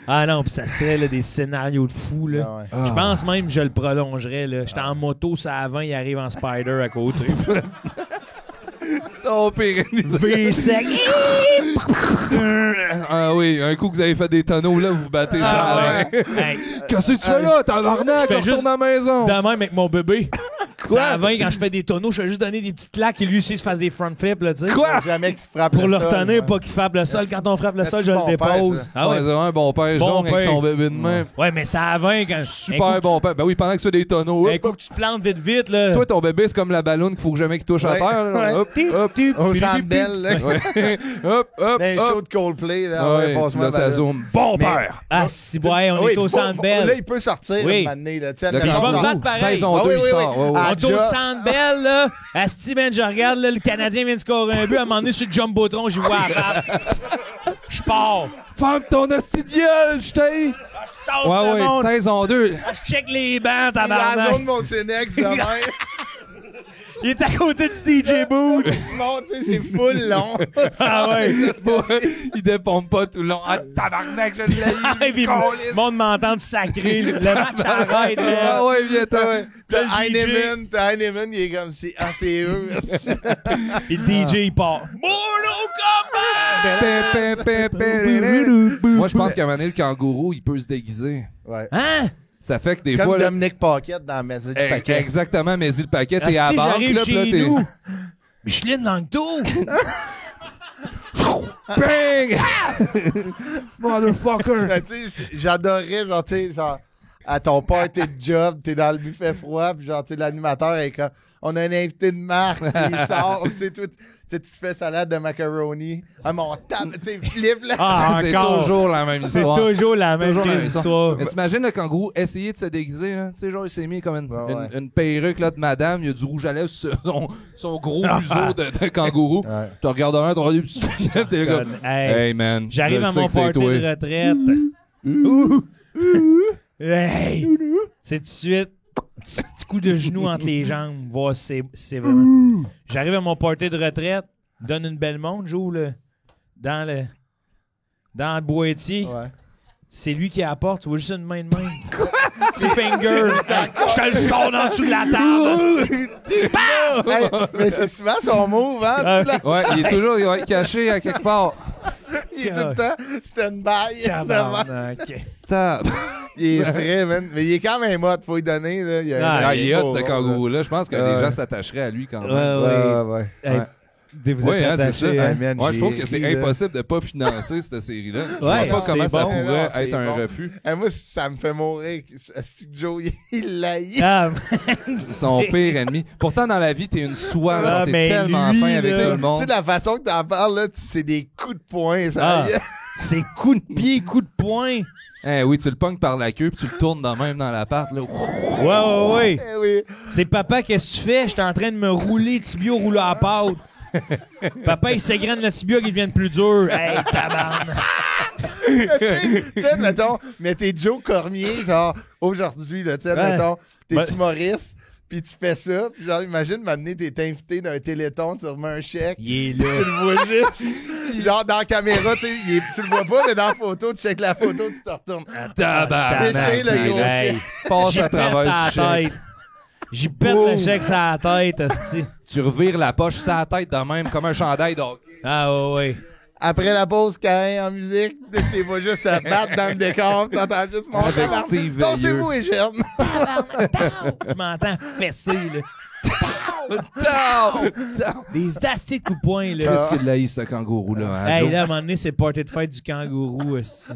Ah non, pis ça serait là, des scénarios de fou, là. Ah ouais. Ah. Je pense même que je le prolongerais, là. J'étais en moto, ça avant, il arrive en spider à côté. Son pire ennemi. V-sec. Ah oui, un coup que vous avez fait des tonneaux, là, vous vous battez ça. Ah ouais. Hey, Qu'est-ce que tu fais là? Tabarnak, Je fais on retourne juste- à la maison. de même avec mon bébé. Quoi? Ça avant, quand je fais des tonneaux, je fais juste donner des petites claques et lui aussi se fasse des front flips, là, tu sais. Quoi? Jamais qu'il se frappe Pour le sol, retenir, ouais. pas qu'il frappe le sol. Quand on frappe le sol, je le bon père, dépose. ça. Ah Ouais, ouais. c'est un bon père Bon jaune avec père. son bébé de même. Ouais, mais ça avant, quand. Super bon père. Ben oui, pendant que tu fais des tonneaux. Un Hop, coup hop. que tu te plantes vite, là. Toi, ton bébé, c'est comme la ballonne qu'il faut que jamais qu'il touche à Ouais, terre. là. ouais. Hop, hop, Au pip, Centre pip, Bell, là. pip. Ouais. Hop, hop, Dans un show hop. de Coldplay, là. Ouais, passe-moi là, la ça balle. zoome. Bon Mais- père. Ah, si, ouais, on Oui, est au faut- Centre Là, Bell. il peut sortir Oui. une année, là. Tu sais, Là, admettons, je vais me genre- battre pareil. Saison Ah 2, oui, il oui, sort. oui. Ouais, ouais. Ah, On est au Job. Centre Bell, là. Asti, man, je regarde, là, le Canadien vient de scorer un but. À un moment donné, sur le Jumbotron, je vois la face. Je pars. Ferme ton hostie de gueule, je t'ai. Je tasse Ouais, le ouais, monde. saison 2. Je check les bancs, Dans la tabarnak. zone Monténex, de même. Il est à côté du DJ Booth. Simon, tu sais, c'est full long. Ah ouais. Il dépompe pas tout le long. Ah, tabarnak, je l'ai Et puis, le monde m'entend sacrer. Le match arrête, là. Ah ouais, viens Ah ouais. T'as Le DJ. Heinemann, il est comme si, ah, c'est eux. Et le DJ, il part. Mortal Kombat! Moi, je pense qu'à un moment donné, le kangourou, il peut se déguiser. Ouais. Hein? Ça fait que des Comme fois... là, Dominique Paquette dans Maison du Paquet. Exactement, mais le paquet, t'es à Asti, la banque, j'arrive là, puis là, chez t'es... nous. Micheline dans le tour. Bang! Motherfucker! Ben, tu sais, j'adorais, genre, tu sais, genre, à ton party de job, t'es dans le buffet froid, puis genre, tu sais, l'animateur est comme, on a un invité de marque, puis il sort, tu sais, tu sais, tu te fais salade de macaroni, à mon table, tu sais, flip, là. Ah, C'est encore. toujours la même C'est histoire. toujours la même Toujours la même histoire. Mais t'imagines le kangourou essayer de se déguiser, hein? Tu sais, genre, il s'est mis comme Ouais. une perruque là, de madame, il y a du rouge à lèvres sur son gros museau de kangourou. Ouais. Tu regardes un, tu regardes des petits t'es là comme, Hey, hey man, j'arrive je à sais mon que c'est party toi. de retraite. Hey! C'est tout de suite. Petit coup de genou entre les jambes. Voir si c'est vraiment. J'arrive à mon party de retraite. Donne une belle montre, joue là. Dans le boîtier. Ouais. C'est lui qui apporte. Tu vois juste une main de main. Petit finger. Je te le sors en dessous de la table. Hey, mais c'est souvent son move, hein? Ah, tu l'as- Ouais, il est toujours caché à quelque part. Il est tout le temps stand-by. Tabarnak. Tab. Il est vrai, man. Mais il est quand même hot, faut lui donner, là. Il, Ah, Ah, il est hot, beau, ce là. kangourou-là. Je pense que Ouais. les gens s'attacheraient à lui quand même. Ouais. Ouais. Hey, Ouais. vous Ouais, êtes hein, c'est attachés, ça. hein? Hey, man, Moi, je j'ai trouve que c'est écrit, là. impossible de pas financer cette série-là. Je Ouais, vois pas c'est comment ça bon. pourrait Non, c'est être un bon. refus. Hey, moi, ça me fait mourir. C'est que Joe, il l'a eu. Ah, Son pire ennemi. Pourtant, dans la vie, t'es une soie. Ah, genre, t'es mais tellement lui, fin avec là, tout le Tu monde. sais, la façon que t'en parles, là, c'est des coups de poing. Ça. Ah. c'est coup de pied, coup de poing. Eh oui, tu le pognes par la queue puis tu le tournes de même dans l'appart. Là. Ouais. Eh oui. C'est papa, qu'est-ce que tu fais? J'étais en train de me rouler tibia au rouleau à pâte. Papa, il s'égrène le tibia qui devient plus dur. Hey, tabarnak. Tu sais, mettons, mais t'es Joe Cormier, genre, aujourd'hui, là, tu sais, Ouais. mettons, t'es Ben- humoriste, puis tu fais ça, puis genre, imagine, maintenant, t'es invité d'un téléthon, tu remets un chèque, Il est tu là. le vois juste, genre, dans la caméra, tu sais, tu le vois pas, mais dans la photo, tu checkes la photo, tu te retournes. Tabarnak. Déchire le gros Hey, chèque. Passe J'y à pète travers sa du chèque. tête. J'y pète le chèque sur la tête, hostie. Tu revires la poche sur la tête de même, comme un chandail d'hockey. Ah ouais. Après la pause, Cain en musique, tu vois juste se battre dans le décor, t'entends juste mon Avec tabarnak. Steve Dansez-vous et j'aime. Tu m'entends fesser, là. Down! Des astis de coups de poing, là. Qu'est-ce qu'il a eu, ce kangourou-là, hein, Hey, Joe? là, à un moment donné, c'est party de fête du kangourou, hostie.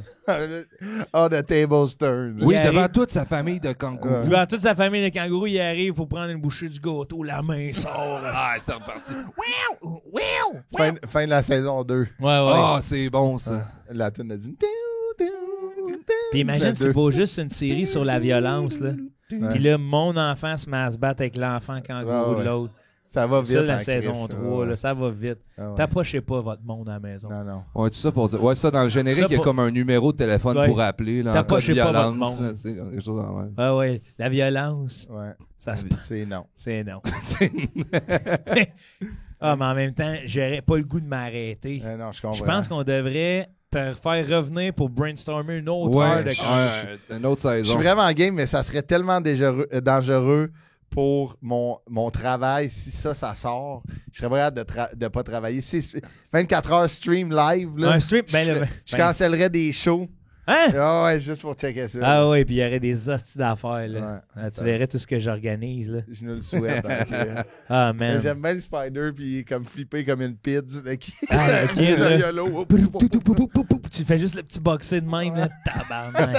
Oh, the table's turned. Oui, Il devant arrive- toute sa famille de kangourous. Devant toute sa famille de kangourous, il arrive pour prendre une bouchée du gâteau, la main sort. Ah, c'est reparti. Fin de la saison 2. Ouais, ouais. Ah, c'est bon, ça. La tune a dit. Puis imagine, c'est pas juste une série sur la violence, là. Puis là, mon enfant se met à se battre avec l'enfant kangourou de l'autre. Ça va C'est vite. ça, la en saison Christ, 3, ouais. là, ça va vite. Ah ouais. T'approchez pas votre monde à la maison. Non, non. Ouais, tout ça pour dire. Ouais, ça, dans le générique, Ça il y a pour- comme un numéro de téléphone Ouais. pour appeler, là, en cas de T'approchez pas votre violence, monde. là, tu sais, quelque chose en même. Ah ouais, la violence, Ouais. ça se C'est non. c'est non. Ah, mais en même temps, j'aurais pas le goût de m'arrêter. Non, je comprends. Je pense qu'on devrait te faire revenir pour brainstormer une autre heure Ouais, de une autre Je suis saison. vraiment game, mais ça serait tellement dangereux pour mon travail. Si ça sort, je serais prêt de pas travailler. Si 24 heures stream live, là, Un stream, ben, je, là, je ben- cancellerais des shows. Hein? Ah ouais, juste pour checker ça. Ah ouais, puis il y aurait des hosties d'affaires, là. Ouais. Ah, tu verrais tout ce que j'organise, là. Je nous le souhaite. Donc, Ah, man. j'aime bien le spider, puis il est comme flippé comme une pizza. Ah, le kid, là. YOLO. Tu fais juste le petit boxer de même, là. Tabarnak.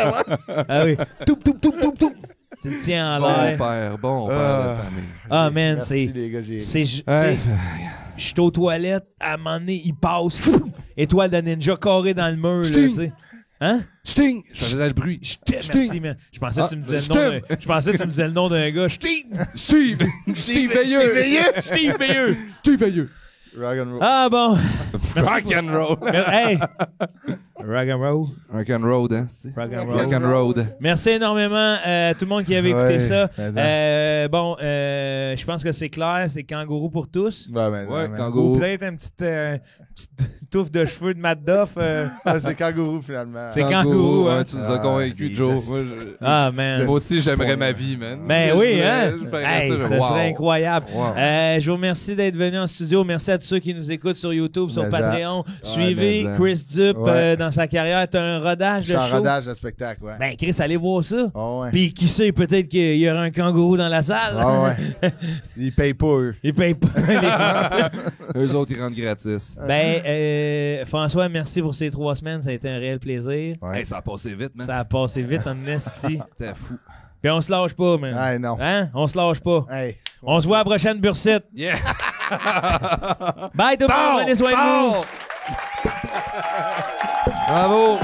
Ah oui. Toup, toup, toup, toup, toup. Tu le tiens en Bon l'air. père de Ah. famille. Ah, man, Merci, c'est... les gars, j'ai C'est... tu Ouais. sais, je suis aux toilettes, à un moment donné, il passe. Fou! Étoile de ninja carré dans le mur, là, Ch'ting! tu sais. Hein? Sting! Je faisais le bruit. Merci, man. Je pensais que tu me disais je le nom t'aime. je pensais que tu me disais le nom d'un gars. Ch'ting! Steve! Steve Veilleux! Steve Veilleux! Steve Veilleux! rock and roll. Ah, bon. Rock and roll! Hey! Rock and roll. Rock and road, hein, c'est Rock and Rock roll. and road. Merci énormément à tout le monde qui avait écouté Ouais, ça. mais Je pense que c'est clair, c'est kangourou pour tous. Ouais, mais Ouais, non, kangourou. Ou peut-être une petite touffe de cheveux de Matt Duff. mais- c'est kangourou finalement. C'est kangourou, hein. Tu nous as Ah, convaincus, des Joe. hosties. Moi, Ah, man. moi aussi, j'aimerais ma vie, man. Ben oui, hein? Je ferais Hey, ça wow. serait incroyable. Wow. Je vous remercie d'être venu en studio. Merci à tous ceux qui nous écoutent sur YouTube, sur Mais Patreon. Suivez mais ça. Chris Dupe Ouais. dans sa carrière. T'as un rodage Je de suis en show. rodage de spectacle, ouais. Ben, Chris, allez voir ça. Oh, ouais. Puis qui sait, peut-être qu'il y aura un kangourou dans la salle. Ah ouais. Ils payent pas, eux. Ils payent pas. Eux autres, ils rentrent gratis. François, merci pour ces 3 semaines. Ça a été un réel plaisir. Ouais. Hey, ça a passé vite, man. Ça a passé vite en esti. C'était fou. Puis on se lâche pas, man. Hey, non. Hein? On se lâche pas. Hey. On se voit à la prochaine bursite. Yeah! Bye tout le monde. Prenez soin de vous. Bravo!